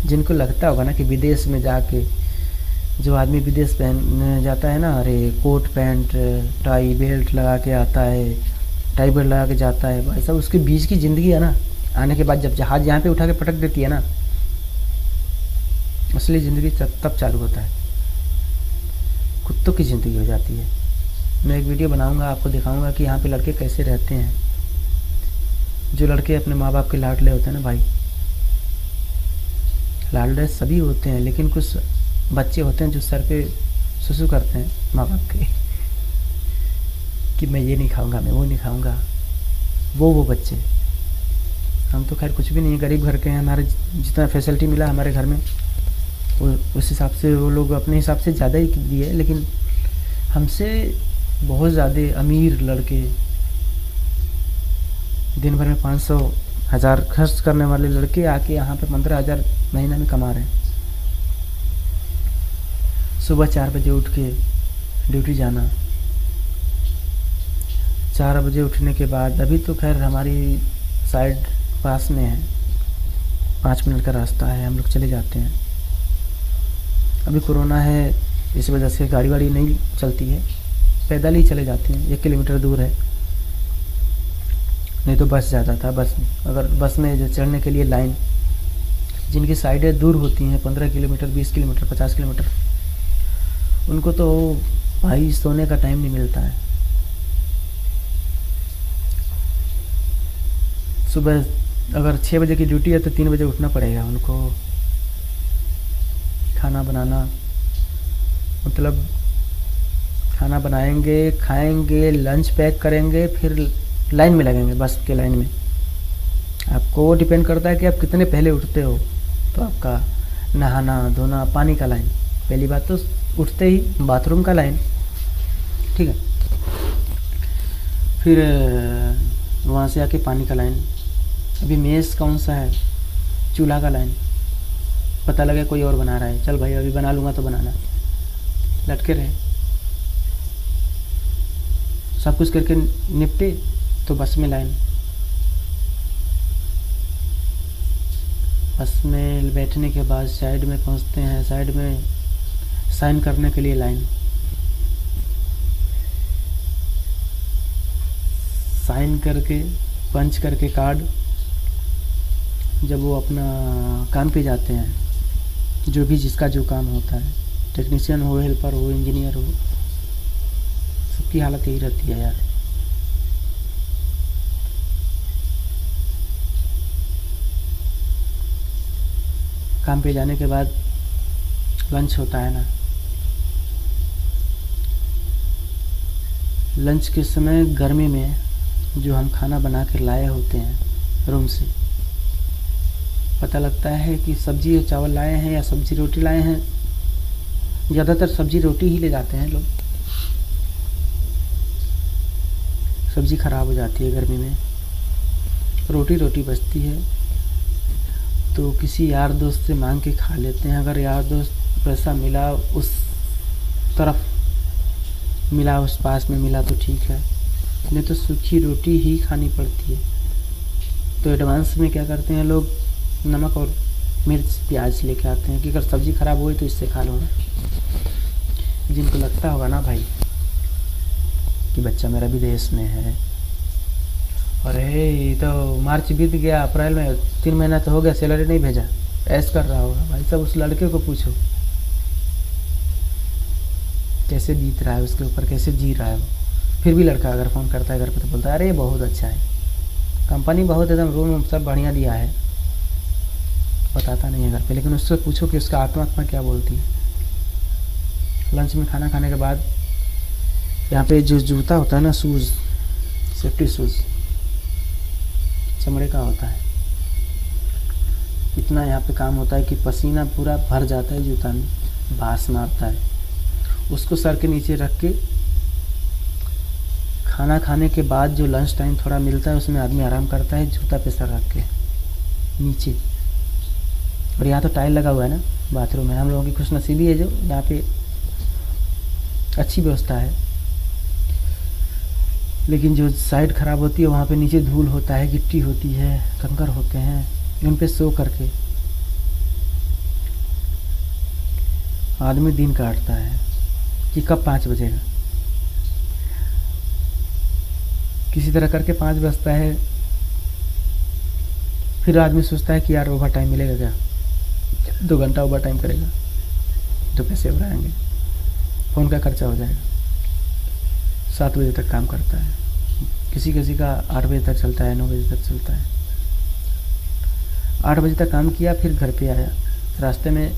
जिनको लगता होगा ना कि विदेश में जाके, जो आदमी विदेश पहनने जाता है ना, अरे कोट पैंट टाई बेल्ट लगा के आता है, टाई बेल्ट लगा के जाता है भाई साहब, उसके बीच की ज़िंदगी है ना, आने के बाद जब जहाज़ यहाँ पे उठा के पटक देती है ना, असली ज़िंदगी तब चालू होता है। कुत्तों की ज़िंदगी हो जाती है। मैं एक वीडियो बनाऊंगा, आपको दिखाऊंगा कि यहाँ पे लड़के कैसे रहते हैं। जो लड़के अपने माँ बाप के लाडले होते हैं ना भाई, लाडले सभी होते हैं, लेकिन कुछ बच्चे होते हैं जो सर पे सुसु करते हैं माँ बाप के कि मैं ये नहीं खाऊंगा, मैं वो नहीं खाऊंगा। वो बच्चे। हम तो खैर कुछ भी नहीं, गरीब घर के हैं। हमारे जितना फैसिलिटी मिला हमारे घर में, उस हिसाब से वो लोग अपने हिसाब से ज़्यादा ही दिए, लेकिन हमसे बहुत ज़्यादा अमीर लड़के, दिन भर में 500,000 खर्च करने वाले लड़के आके यहाँ पे 15,000 महीना में कमा रहे हैं। सुबह 4 बजे उठ के ड्यूटी जाना, 4 बजे उठने के बाद, अभी तो खैर हमारी साइड पास में है, 5 मिनट का रास्ता है, हम लोग चले जाते हैं। अभी कोरोना है, इस वजह से गाड़ी वाड़ी नहीं चलती है, पैदल ही चले जाते हैं। 1 किलोमीटर दूर है, नहीं तो बस जाता था। अगर बस में जो चढ़ने के लिए लाइन, जिनकी साइडें दूर होती हैं, 15 किलोमीटर 20 किलोमीटर 50 किलोमीटर, उनको तो भाई सोने का टाइम नहीं मिलता है। सुबह अगर 6 बजे की ड्यूटी है तो 3 बजे उठना पड़ेगा उनको। खाना बनाना, मतलब खाना बनाएंगे, खाएंगे, लंच पैक करेंगे, फिर लाइन में लगेंगे, बस के लाइन में। आपको डिपेंड करता है कि आप कितने पहले उठते हो। तो आपका नहाना धोना, पानी का लाइन, पहली बात तो उठते ही बाथरूम का लाइन, ठीक है, फिर वहाँ से आके पानी का लाइन। अभी मेस कौन सा है, चूल्हा का लाइन, पता लगे कोई और बना रहा है, चल भाई अभी बना लूँगा तो बनाना, लटके रहे। सब कुछ करके निपटे तो बस में लाइन, बस में बैठने के बाद साइड में पहुंचते हैं, साइड में साइन करने के लिए लाइन, साइन करके पंच करके कार्ड, जब वो अपना काम पे जाते हैं, जो भी जिसका जो काम होता है, टेक्नीशियन हो, हेल्पर हो, इंजीनियर हो, सबकी हालत यही रहती है यार। काम पे जाने के बाद लंच होता है ना, लंच के समय गर्मी में जो हम खाना बना के लाए होते हैं रूम से, पता लगता है कि सब्जी और चावल लाए हैं या सब्जी रोटी लाए हैं। ज़्यादातर सब्जी रोटी ही ले जाते हैं लोग। सब्जी ख़राब हो जाती है गर्मी में, रोटी बचती है तो किसी यार दोस्त से मांग के खा लेते हैं। अगर यार दोस्त पैसा मिला, उस तरफ मिला, उस पास में मिला तो ठीक है, नहीं तो सूखी रोटी ही खानी पड़ती है। तो एडवांस में क्या करते हैं लोग, नमक और मिर्च प्याज लेके आते हैं कि अगर सब्ज़ी ख़राब हुई तो इससे खा लूँगा। जिनको लगता होगा ना भाई कि बच्चा मेरा विदेश में है, अरे ये तो मार्च बीत गया, अप्रैल में 3 महीना तो हो गया, सैलरी नहीं भेजा, ऐश कर रहा होगा भाई साहब। उस लड़के को पूछो कैसे बीत रहा है, उसके ऊपर कैसे जी रहा है वो। फिर भी लड़का अगर फ़ोन करता है घर पे तो बोलता है अरे बहुत अच्छा है, कंपनी बहुत एकदम रूम सब बढ़िया दिया है, बताता नहीं है घर पे। लेकिन उससे पूछो कि उसका आत्मा क्या बोलती है। लंच में खाना खाने के बाद यहाँ पे जो जूता होता है ना, शूज़, सेफ्टी शूज़ चमड़े का होता है, इतना यहाँ पे काम होता है कि पसीना पूरा भर जाता है जूता में, बास मारता है। उसको सर के नीचे रख के खाना खाने के बाद जो लंच टाइम थोड़ा मिलता है उसमें आदमी आराम करता है, जूता पे सर रख के नीचे। और यहाँ तो टाइल लगा हुआ है ना बाथरूम में, हम लोगों की खुशनसीबी है जो यहाँ पे अच्छी व्यवस्था है। लेकिन जो साइड ख़राब होती है वहाँ पे नीचे धूल होता है, गिट्टी होती है, कंकर होते हैं, उन पे सो करके आदमी दिन काटता है कि कब 5 बजेगा। किसी तरह करके 5 बजता है, फिर आदमी सोचता है कि यार ओवर टाइम मिलेगा क्या, 2 घंटा ओवर टाइम करेगा तो पैसे बढ़ाएंगे, फ़ोन का खर्चा हो जाएगा। 7 बजे तक काम करता है, किसी किसी का 8 बजे तक चलता है, 9 बजे तक चलता है। 8 बजे तक काम किया, फिर घर पे आया, रास्ते में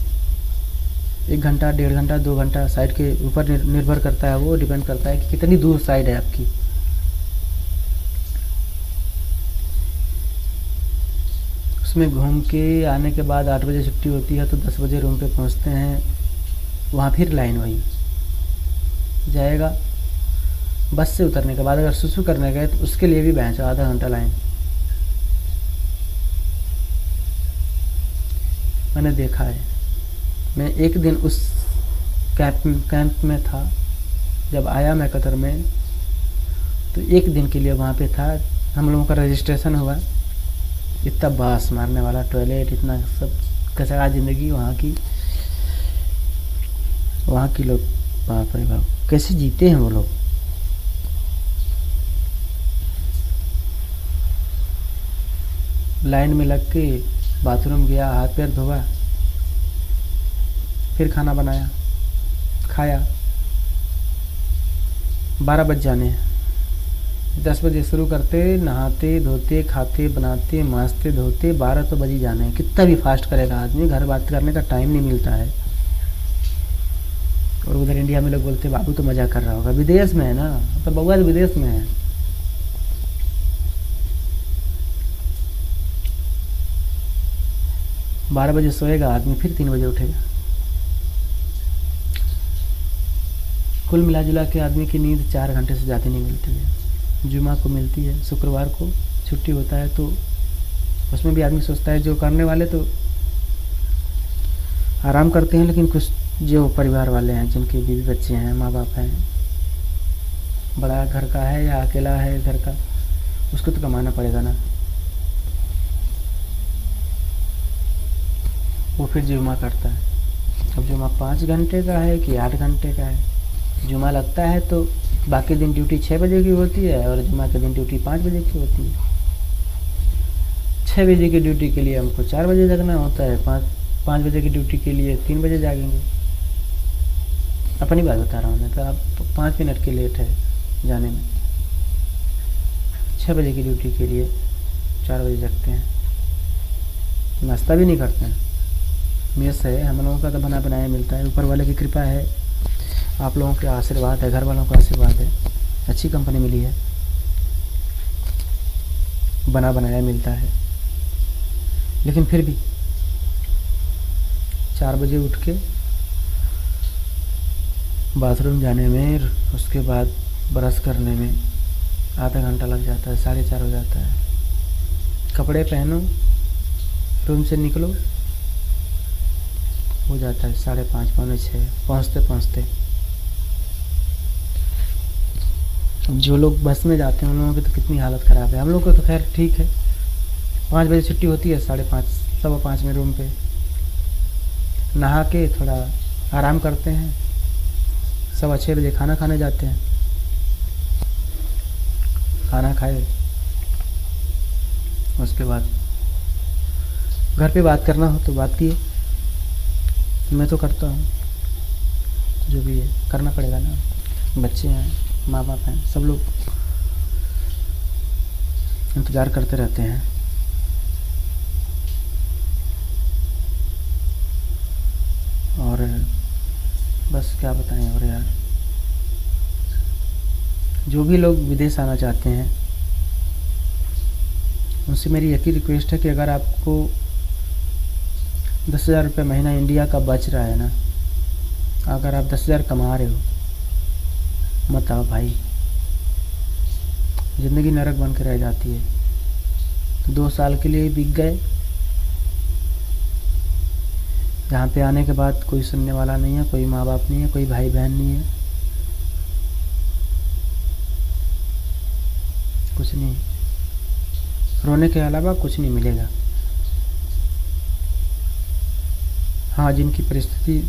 1 घंटा, 1.5 घंटा, 2 घंटा साइड के ऊपर निर्भर करता है, वो डिपेंड करता है कि कितनी दूर साइड है आपकी। उसमें घूम के आने के बाद 8 बजे छुट्टी होती है तो 10 बजे रूम पे पहुंचते हैं। वहाँ फिर लाइन वही जाएगा। बस से उतरने के बाद अगर सुसु करने गए तो उसके लिए भी बेंच आधा घंटा लाइन। मैंने देखा है। मैं एक दिन उस कैंप में था, जब आया मैं कतर में तो एक दिन के लिए वहाँ पे था। हम लोगों का रजिस्ट्रेशन हुआ, इतना बास मारने वाला टॉयलेट, इतना सब कचरा ज़िंदगी वहाँ की लोग, बाप रे बाप कैसे जीते हैं वो लोग। लाइन में लग के बाथरूम गया, हाथ पैर धोया, फिर खाना बनाया, खाया। 12 बज जाने हैं, 10 बजे शुरू करते, नहाते धोते खाते बनाते मांजते धोते 12 तो बज ही जाने हैं। कितना भी फास्ट करेगा आदमी, घर बात करने का टाइम नहीं मिलता है। और उधर इंडिया में लोग बोलते बाबू तो मजा कर रहा होगा, विदेश में है ना, तो बउआ तो विदेश में है। बारह बजे सोएगा आदमी, फिर 3 बजे उठेगा। कुल मिला जुला के आदमी की नींद 4 घंटे से ज़्यादा नहीं मिलती है। जुमा को मिलती है, शुक्रवार को छुट्टी होता है तो उसमें भी आदमी सोचता है जो करने वाले तो आराम करते हैं, लेकिन कुछ जो परिवार वाले हैं जिनके बीवी बच्चे हैं, माँ बाप हैं, बड़ा घर का है या अकेला है घर का, उसको तो कमाना पड़ेगा ना। वो फिर जुमा करता है। अब जुमा 5 घंटे का है कि 8 घंटे का है। जुमा लगता है तो बाकी दिन ड्यूटी 6 बजे की होती है और जुमा के दिन ड्यूटी 5 बजे की होती है। 6 बजे की ड्यूटी के लिए हमको 4 बजे जगना होता है, 5 बजे की ड्यूटी के लिए 3 बजे जागेंगे। अपनी बात बता रहा हूँ मैं, तो आप 5 मिनट के लेट है जाने में, 6 बजे की ड्यूटी के लिए 4 बजे जगते हैं, नाश्ता भी नहीं करते हैं। मेस है, हम लोगों का तो बना बनाया मिलता है, ऊपर वाले की कृपा है, आप लोगों के आशीर्वाद है, घर वालों का आशीर्वाद है, अच्छी कंपनी मिली है, बना बनाया मिलता है। लेकिन फिर भी 4 बजे उठ के बाथरूम जाने में, उसके बाद ब्रश करने में आधा घंटा लग जाता है, 4:30 हो जाता है। कपड़े पहनो, रूम से निकलो, हो जाता है 5:30 पौने 6 पहुँचते। जो लोग बस में जाते हैं उन लोगों की तो कितनी हालत ख़राब है। हम लोग को तो खैर ठीक है, 5 बजे छुट्टी होती है, 5:30 5:15 में रूम पे नहा के थोड़ा आराम करते हैं, 6:15 बजे खाना खाने जाते हैं। खाना खाए, उसके बाद घर पे बात करना हो तो बात किए, मैं तो करता हूँ, जो भी है करना पड़ेगा ना, बच्चे हैं, माँ बाप हैं, सब लोग इंतज़ार करते रहते हैं। और बस क्या बताएं। और यार जो भी लोग विदेश आना चाहते हैं उनसे मेरी एक ही रिक्वेस्ट है कि अगर आपको 10,000 रुपये महीना इंडिया का बच रहा है ना, अगर आप 10,000 कमा रहे हो, मत आओ भाई, ज़िंदगी नरक बन के रह जाती है। तो 2 साल के लिए बिक गए, यहाँ पे आने के बाद कोई सुनने वाला नहीं है, कोई माँ बाप नहीं है, कोई भाई बहन नहीं है, कुछ नहीं, रोने के अलावा कुछ नहीं मिलेगा। हाँ, जिनकी परिस्थिति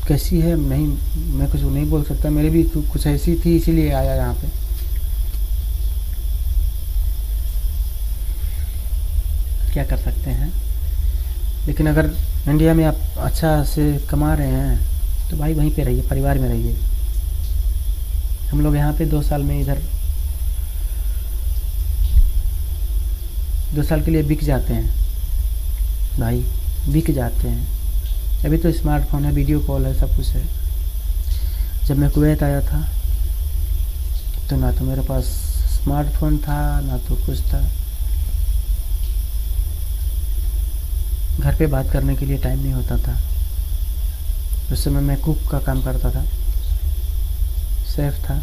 कैसी है नहीं, मैं कुछ नहीं बोल सकता, मेरे भी तो कुछ ऐसी थी, इसीलिए आया यहाँ पे। क्या कर सकते हैं। लेकिन अगर इंडिया में आप अच्छा से कमा रहे हैं तो भाई वहीं पे रहिए, परिवार में रहिए। हम लोग यहाँ पे 2 साल में इधर 2 साल के लिए बिक जाते हैं भाई, बिक जाते हैं। अभी तो स्मार्टफोन है, वीडियो कॉल है, सब कुछ है। जब मैं कुवैत आया था तो ना तो मेरे पास स्मार्टफोन था, ना तो कुछ था। घर पे बात करने के लिए टाइम नहीं होता था। उस समय मैं कुक का काम करता था, शेफ था,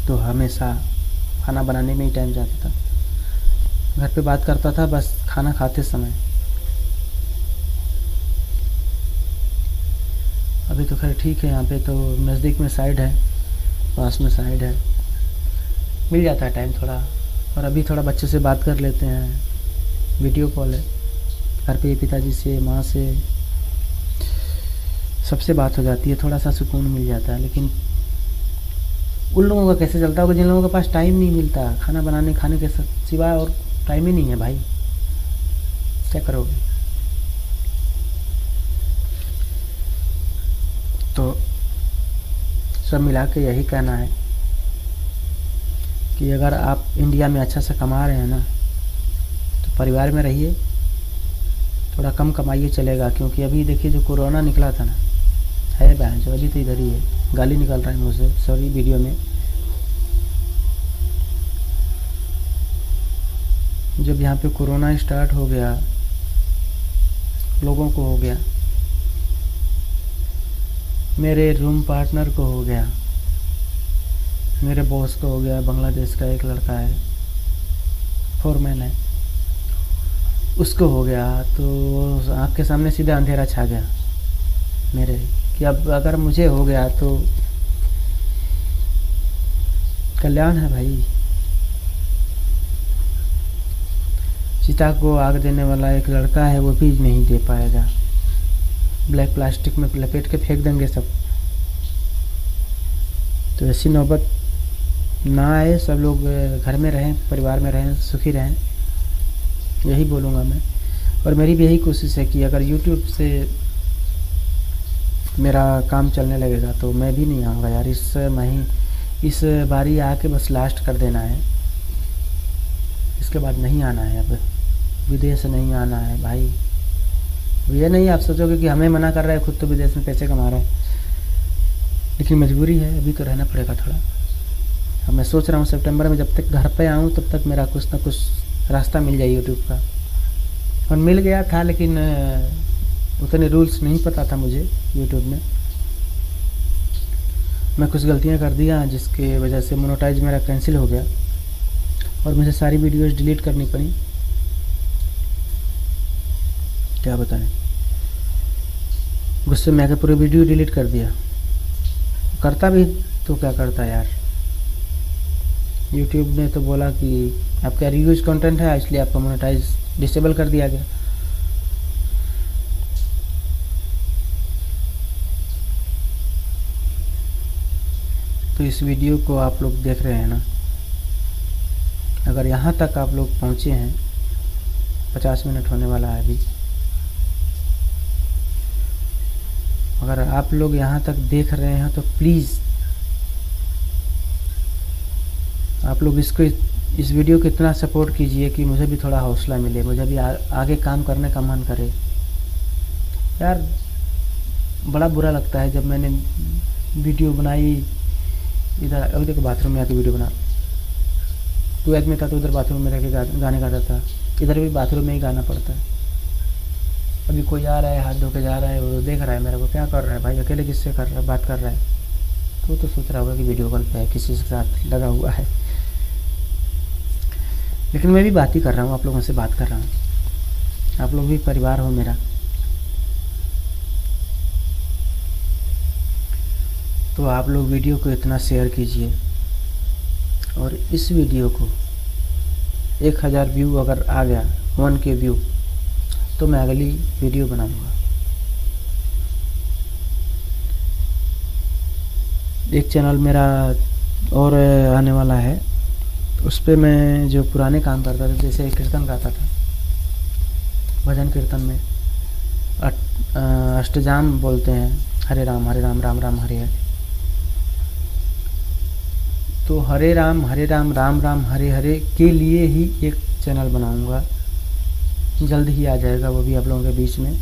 तो हमेशा खाना बनाने में ही टाइम जाता था। घर पे बात करता था बस खाना खाते समय। अभी तो खैर ठीक है, यहाँ पे तो नज़दीक में साइड है, पास में साइड है, मिल जाता है टाइम थोड़ा। और अभी थोड़ा बच्चे से बात कर लेते हैं, वीडियो कॉल है, घर पे पिताजी से, माँ से, सबसे बात हो जाती है, थोड़ा सा सुकून मिल जाता है। लेकिन उन लोगों का कैसे चलता होगा जिन लोगों के पास टाइम नहीं मिलता खाना बनाने खाने के सिवाय, और टाइम ही नहीं है भाई, क्या करोगे। तो सब मिला के यही कहना है कि अगर आप इंडिया में अच्छा से कमा रहे हैं ना तो परिवार में रहिए, थोड़ा कम कमाइए चलेगा। क्योंकि अभी देखिए जो कोरोना निकला था ना, है बहन जो अभी तो इधर ही है, गाली निकल रहा है मुझसे, सॉरी वीडियो में। जब यहाँ पे कोरोना स्टार्ट हो गया, लोगों को हो गया, मेरे रूम पार्टनर को हो गया, मेरे बॉस को हो गया, बांग्लादेश का एक लड़का है, फोरमैन है, उसको हो गया, तो आँख के सामने सीधा अंधेरा छा गया मेरे, कि अब अगर मुझे हो गया तो कल्याण है भाई। चिता को आग देने वाला एक लड़का है, वो भी नहीं दे पाएगा, ब्लैक प्लास्टिक में लपेट के फेंक देंगे सब। तो ऐसी नौबत ना आए, सब लोग घर में रहें, परिवार में रहें, सुखी रहें, यही बोलूँगा मैं। और मेरी भी यही कोशिश है कि अगर YouTube से मेरा काम चलने लगेगा तो मैं भी नहीं आऊँगा यार, इस बारी आके बस लास्ट कर देना है, इसके बाद नहीं आना है, अब विदेश नहीं आना है भाई। ये नहीं आप सोचोगे कि हमें मना कर रहा है, खुद तो विदेश में पैसे कमा रहा है, लेकिन मजबूरी है, अभी तो रहना पड़ेगा थोड़ा। अब मैं सोच रहा हूँ सितंबर में जब तक घर पे आऊँ तब तक मेरा कुछ ना कुछ रास्ता मिल जाए यूट्यूब का। और मिल गया था, लेकिन उतने रूल्स नहीं पता था मुझे यूट्यूब में, मैं कुछ गलतियाँ कर दिया जिसके वजह से मोनेटाइज मेरा कैंसिल हो गया और मुझे सारी वीडियोस डिलीट करनी पड़ी। क्या बताएं, गुस्से में आके पूरी वीडियो डिलीट कर दिया। करता भी तो क्या करता यार, यूट्यूब ने तो बोला कि आपका रीयूज कंटेंट है, इसलिए आपका मोनेटाइज डिसेबल कर दिया गया। तो इस वीडियो को आप लोग देख रहे हैं ना, अगर यहाँ तक आप लोग पहुँचे हैं, 50 मिनट होने वाला है अभी, अगर आप लोग यहाँ तक देख रहे हैं तो प्लीज़ आप लोग इस वीडियो को इतना सपोर्ट कीजिए कि मुझे भी थोड़ा हौसला मिले, मुझे भी आगे काम करने का मन करे। यार बड़ा बुरा लगता है जब मैंने वीडियो बनाई, इधर अभी देखो बाथरूम में आके वीडियो बना, कुवैत में था तो उधर बाथरूम में रह के गाने गाता था। इधर भी बाथरूम में ही गाना पड़ता है। अभी कोई आ रहा है, हाथ धो के जा रहा है, वो देख रहा है मेरे को, क्या कर रहा है भाई, अकेले किससे कर रहा है, बात कर रहा है। तो वो तो सोच रहा होगा कि वीडियो कॉल पे है, किसी के साथ लगा हुआ है। लेकिन मैं भी बात ही कर रहा हूँ, आप लोगों से बात कर रहा हूँ। आप लोग भी परिवार हो मेरा। तो आप लोग वीडियो को इतना शेयर कीजिए, और इस वीडियो को 1000 व्यू अगर आ गया, 1K व्यू, तो मैं अगली वीडियो बनाऊंगा। एक चैनल मेरा और आने वाला है, उस पर मैं जो पुराने काम करता था, जैसे कीर्तन गाता था, भजन कीर्तन में अष्टजाम बोलते हैं, हरे राम राम राम हरे हरे। तो हरे राम राम राम हरे हरे के लिए ही एक चैनल बनाऊंगा, जल्द ही आ जाएगा वो भी आप लोगों के बीच में।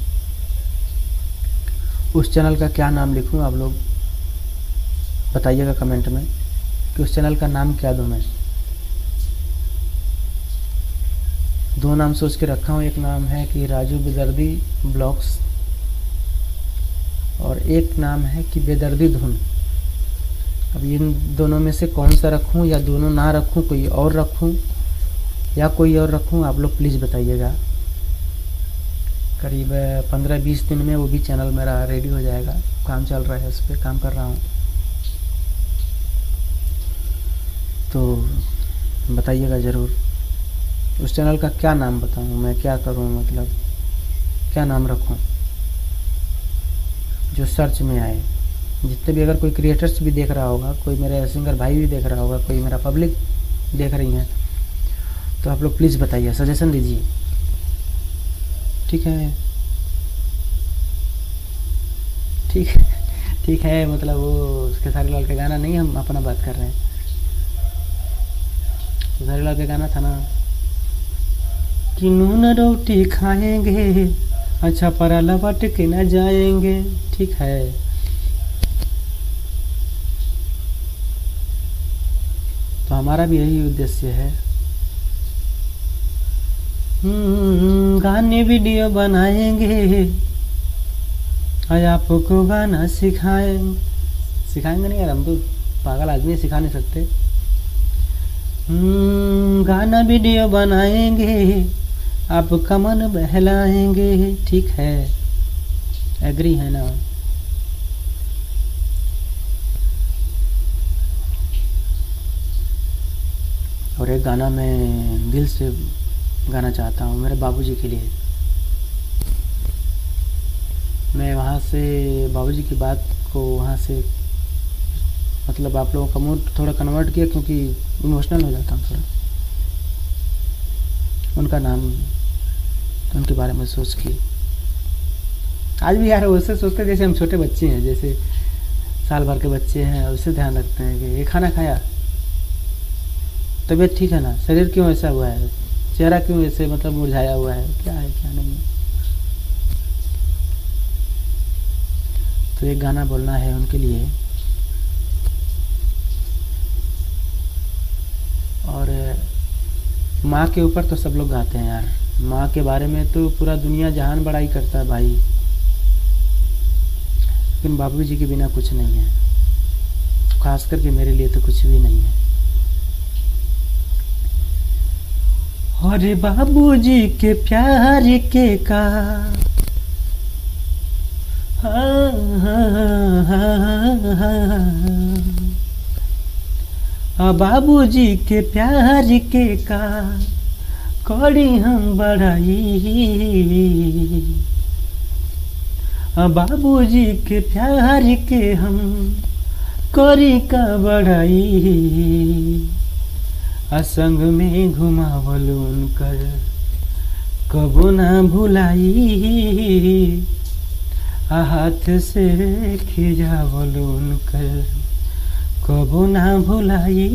उस चैनल का क्या नाम लिखूं, आप लोग बताइएगा कमेंट में कि उस चैनल का नाम क्या दूं मैं। 2 नाम सोच के रखा हूँ। एक नाम है कि राजू बेदर्दी ब्लॉग्स, और एक नाम है कि बेदर्दी धुन। अब इन दोनों में से कौन सा रखूं, या दोनों ना रखूं, कोई और रखूं, या कोई और रखूं, आप लोग प्लीज़ बताइएगा। करीब 15-20 दिन में वो भी चैनल मेरा रेडी हो जाएगा। काम चल रहा है, उस पर काम कर रहा हूँ। तो बताइएगा ज़रूर उस चैनल का क्या नाम बताऊँ मैं, क्या करूँ, मतलब क्या नाम रखूँ जो सर्च में आए। जितने भी, अगर कोई क्रिएटर्स भी देख रहा होगा, कोई मेरे सिंगर भाई भी देख रहा होगा, कोई मेरा पब्लिक देख रही हैं, तो आप लोग प्लीज़ बताइए, सजेशन दीजिए। ठीक है, ठीक है, मतलब वो खेसारी लाल का गाना नहीं, हम अपना बात कर रहे हैं। खेसारी लाल का गाना था ना कि नून रोटी खाएंगे, अच्छा परा लपट के न जाएंगे। ठीक है, तो हमारा भी यही उद्देश्य है। गाने वीडियो बनाएंगे, आज आपको गाना सिखाएंगे नहीं यार, हम तो पागल आदमी, सिखा नहीं सकते। गाना वीडियो बनाएंगे, आपका मन बहलाएंगे। ठीक है, एग्री है ना। और एक गाना मैं दिल से गाना चाहता हूँ मेरे बाबूजी के लिए। मैं वहाँ से बाबूजी की बात को वहाँ से, मतलब आप लोगों का मूड थोड़ा कन्वर्ट किया, क्योंकि इमोशनल हो जाता हूँ थोड़ा। उनका नाम, उनके बारे में सोच के आज भी यार वैसे सोचते हैं जैसे हम छोटे बच्चे हैं, जैसे साल भर के बच्चे हैं, उससे ध्यान रखते हैं कि ये खाना खाया, तबीयत ठीक है ना, शरीर क्यों ऐसा हुआ है, चेहरा क्यों ऐसे मतलब मुरझाया हुआ है, क्या है क्या नहीं। तो एक गाना बोलना है उनके लिए। और माँ के ऊपर तो सब लोग गाते हैं यार, माँ के बारे में तो पूरा दुनिया जहान बड़ाई करता है भाई, लेकिन बाबूजी के बिना कुछ नहीं है, खास करके मेरे लिए तो कुछ भी नहीं है। अरे बाबूजी के प्यार के का, बाबूजी के प्यार के का करी हम बड़ाई, बाबूजी के प्यार के हम करी का बड़ाई, असंग में घुमावल उनकर कबो ना भुलाई, हाथ से खिजावल उनकर कबो ना भुलाई,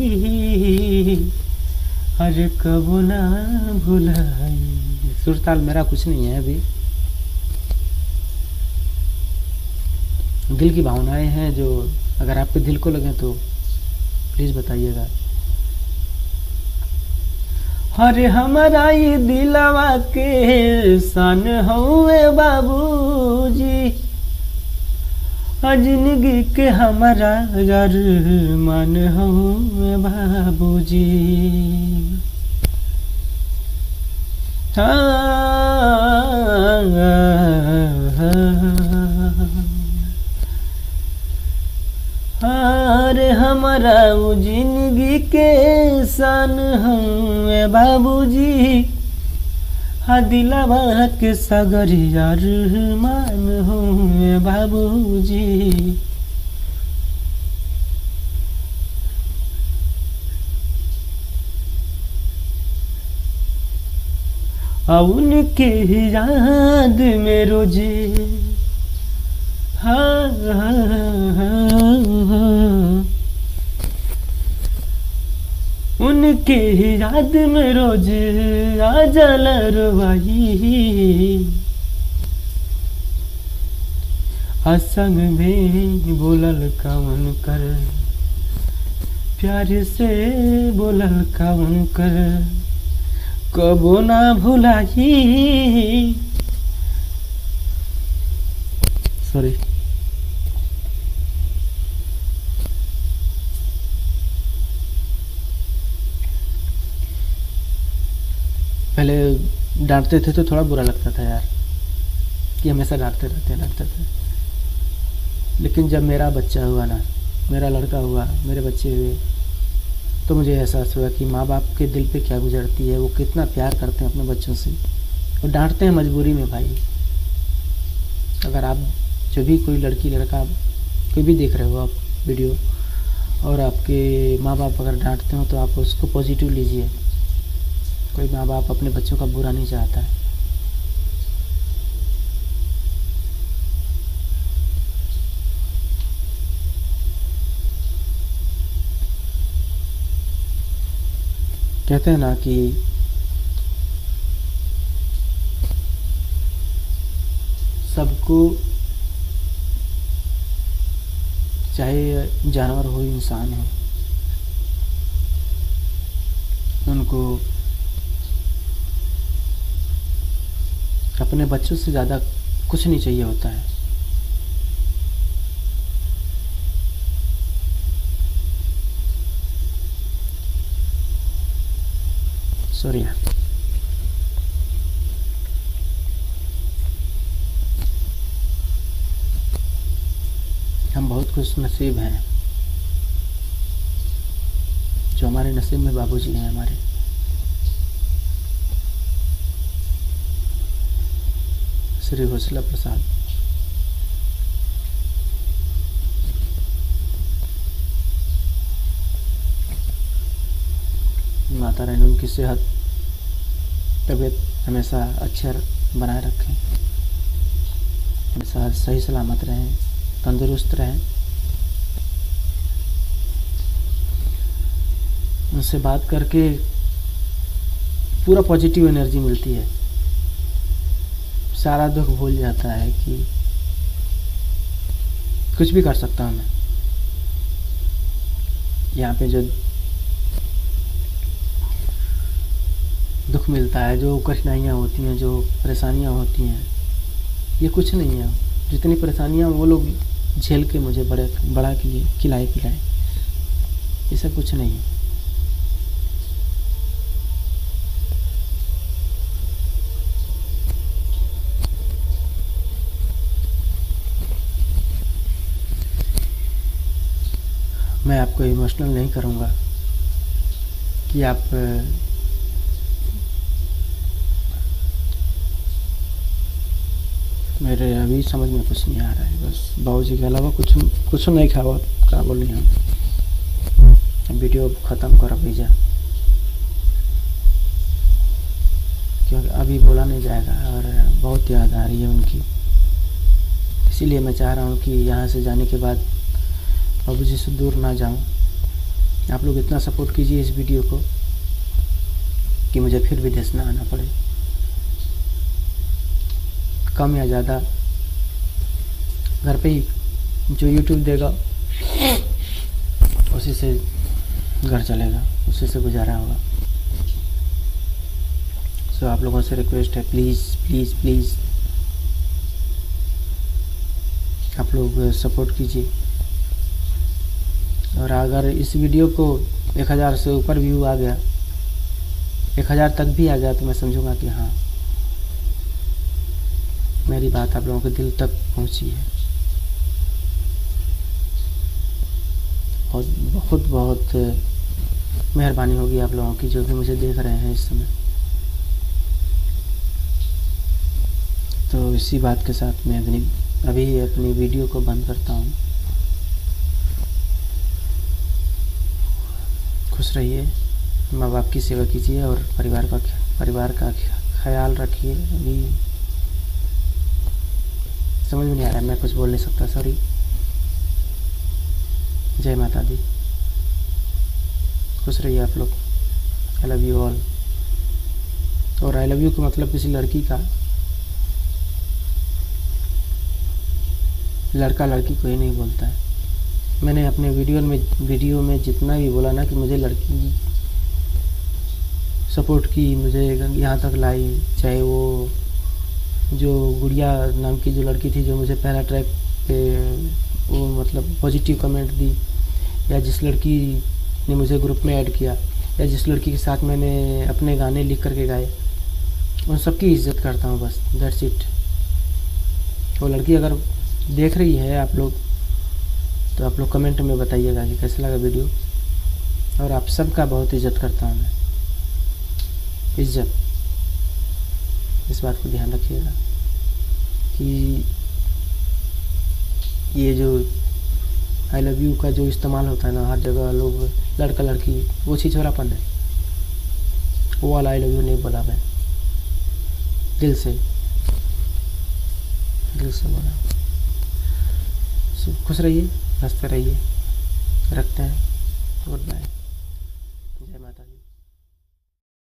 अरे कबो ना भुलाई। सुरताल मेरा कुछ नहीं है, अभी दिल की भावनाएं हैं जो अगर आपके दिल को लगे तो प्लीज़ बताइएगा। अरे हमारा ये दिलवा के सन हुए बाबूजी, जिंदगी के हमारा अरमान हुए बाबूजी। अरे हमारा वो जिंदगी के सन हुए बाबूजी, दिलवा के सगरी अरमान हुए बाबूजी। उनके याद में रोजे उनके याद में रोज आ जाला रुवाई। असंग में बोलल कवन कर, प्यार से बोलल कवन कर, कबो ना भुलाई। सॉरी, पहले डांटते थे तो थोड़ा बुरा लगता था यार कि हमेशा डांटते थे। लेकिन जब मेरा बच्चा हुआ ना, मेरा लड़का हुआ, मेरे बच्चे हुए, तो मुझे एहसास हुआ कि माँ बाप के दिल पे क्या गुजरती है, वो कितना प्यार करते हैं अपने बच्चों से। वो डांटते हैं मजबूरी में भाई। अगर आप जो भी कोई लड़की लड़का कोई भी देख रहे हो आप वीडियो, और आपके माँ बाप अगर डांटते हो तो आप उसको पॉजिटिव लीजिए। कोई माँ बाप अपने बच्चों का बुरा नहीं चाहता है। कहते हैं ना कि सबको, चाहे जानवर हो इंसान हो, उनको अपने बच्चों से ज़्यादा कुछ नहीं चाहिए होता है। सॉरी, हम बहुत खुश नसीब हैं जो हमारे नसीब में बाबूजी हैं हमारे। श्री हौसला प्रसाद। माता रानी उनकी सेहत तबीयत हमेशा अच्छा बनाए रखें, हमेशा सही सलामत रहें, तंदुरुस्त रहें। उनसे बात करके पूरा पॉजिटिव एनर्जी मिलती है, सारा दुख भूल जाता है कि कुछ भी कर सकता हूँ मैं। यहाँ पे जो दुख मिलता है, जो कठिनाइयाँ होती हैं, जो परेशानियाँ होती हैं, ये कुछ नहीं है। जितनी परेशानियाँ वो लोग झेल के मुझे बड़ा किए, खिलाए पिलाए, ये सब कुछ नहीं है। मैं आपको इमोशनल नहीं करूँगा कि आप मेरे अभी समझ में कुछ नहीं आ रहा है। बस बाबूजी के अलावा कुछ नहीं खावा क्या बोलें हम। वीडियो ख़त्म कर भेजा क्योंकि अभी बोला नहीं जाएगा और बहुत याद आ रही है उनकी। इसीलिए मैं चाह रहा हूँ कि यहाँ से जाने के बाद बाबूजी से दूर ना जाऊँ। आप लोग इतना सपोर्ट कीजिए इस वीडियो को कि मुझे फिर विदेश ना आना पड़े। कम या ज़्यादा घर पे ही जो यूट्यूब देगा उसी से घर चलेगा, उसी से गुजारा होगा। तो आप लोगों से रिक्वेस्ट है, प्लीज़ प्लीज़ प्लीज़ आप लोग सपोर्ट कीजिए। और अगर इस वीडियो को 1000 से ऊपर व्यू आ गया, 1000 तक भी आ गया, तो मैं समझूंगा कि हाँ, मेरी बात आप लोगों के दिल तक पहुंची है। और बहुत बहुत मेहरबानी होगी आप लोगों की जो भी मुझे देख रहे हैं इस समय। तो इसी बात के साथ मैं अभी अपनी वीडियो को बंद करता हूँ। खुश रहिए, माँ बाप की सेवा कीजिए और परिवार का ख्याल रखिए। अभी समझ में नहीं आ रहा है, मैं कुछ बोल नहीं सकता, सॉरी। जय माता दी। खुश रहिए आप लोग। I love you all. और आई लव यू का मतलब किसी लड़की का, लड़का लड़की को ही नहीं बोलता है। मैंने अपने वीडियो में जितना भी बोला ना कि मुझे लड़की सपोर्ट की, मुझे यहाँ तक लाई, चाहे वो जो गुड़िया नाम की जो लड़की थी जो मुझे पहला ट्रैक पे वो मतलब पॉजिटिव कमेंट दी, या जिस लड़की ने मुझे ग्रुप में ऐड किया, या जिस लड़की के साथ मैंने अपने गाने लिख करके गाए, उन सबकी इज्जत करता हूँ, बस दैट्स इट। वो लड़की अगर देख रही है आप लोग, तो आप लोग कमेंट में बताइएगा कि कैसा लगा वीडियो। और आप सबका बहुत इज्जत करता हूँ मैं, इज्जत, इस बात को ध्यान रखिएगा कि ये जो आई लव यू का जो इस्तेमाल होता है ना हर जगह, लोग लड़का लड़की, वो छिछोरापन है। वो वाला आई लव यू नहीं बोला मैं, दिल से बोला। खुश रहिए, हंसते रहिए। रखते हैं, गुड बाय।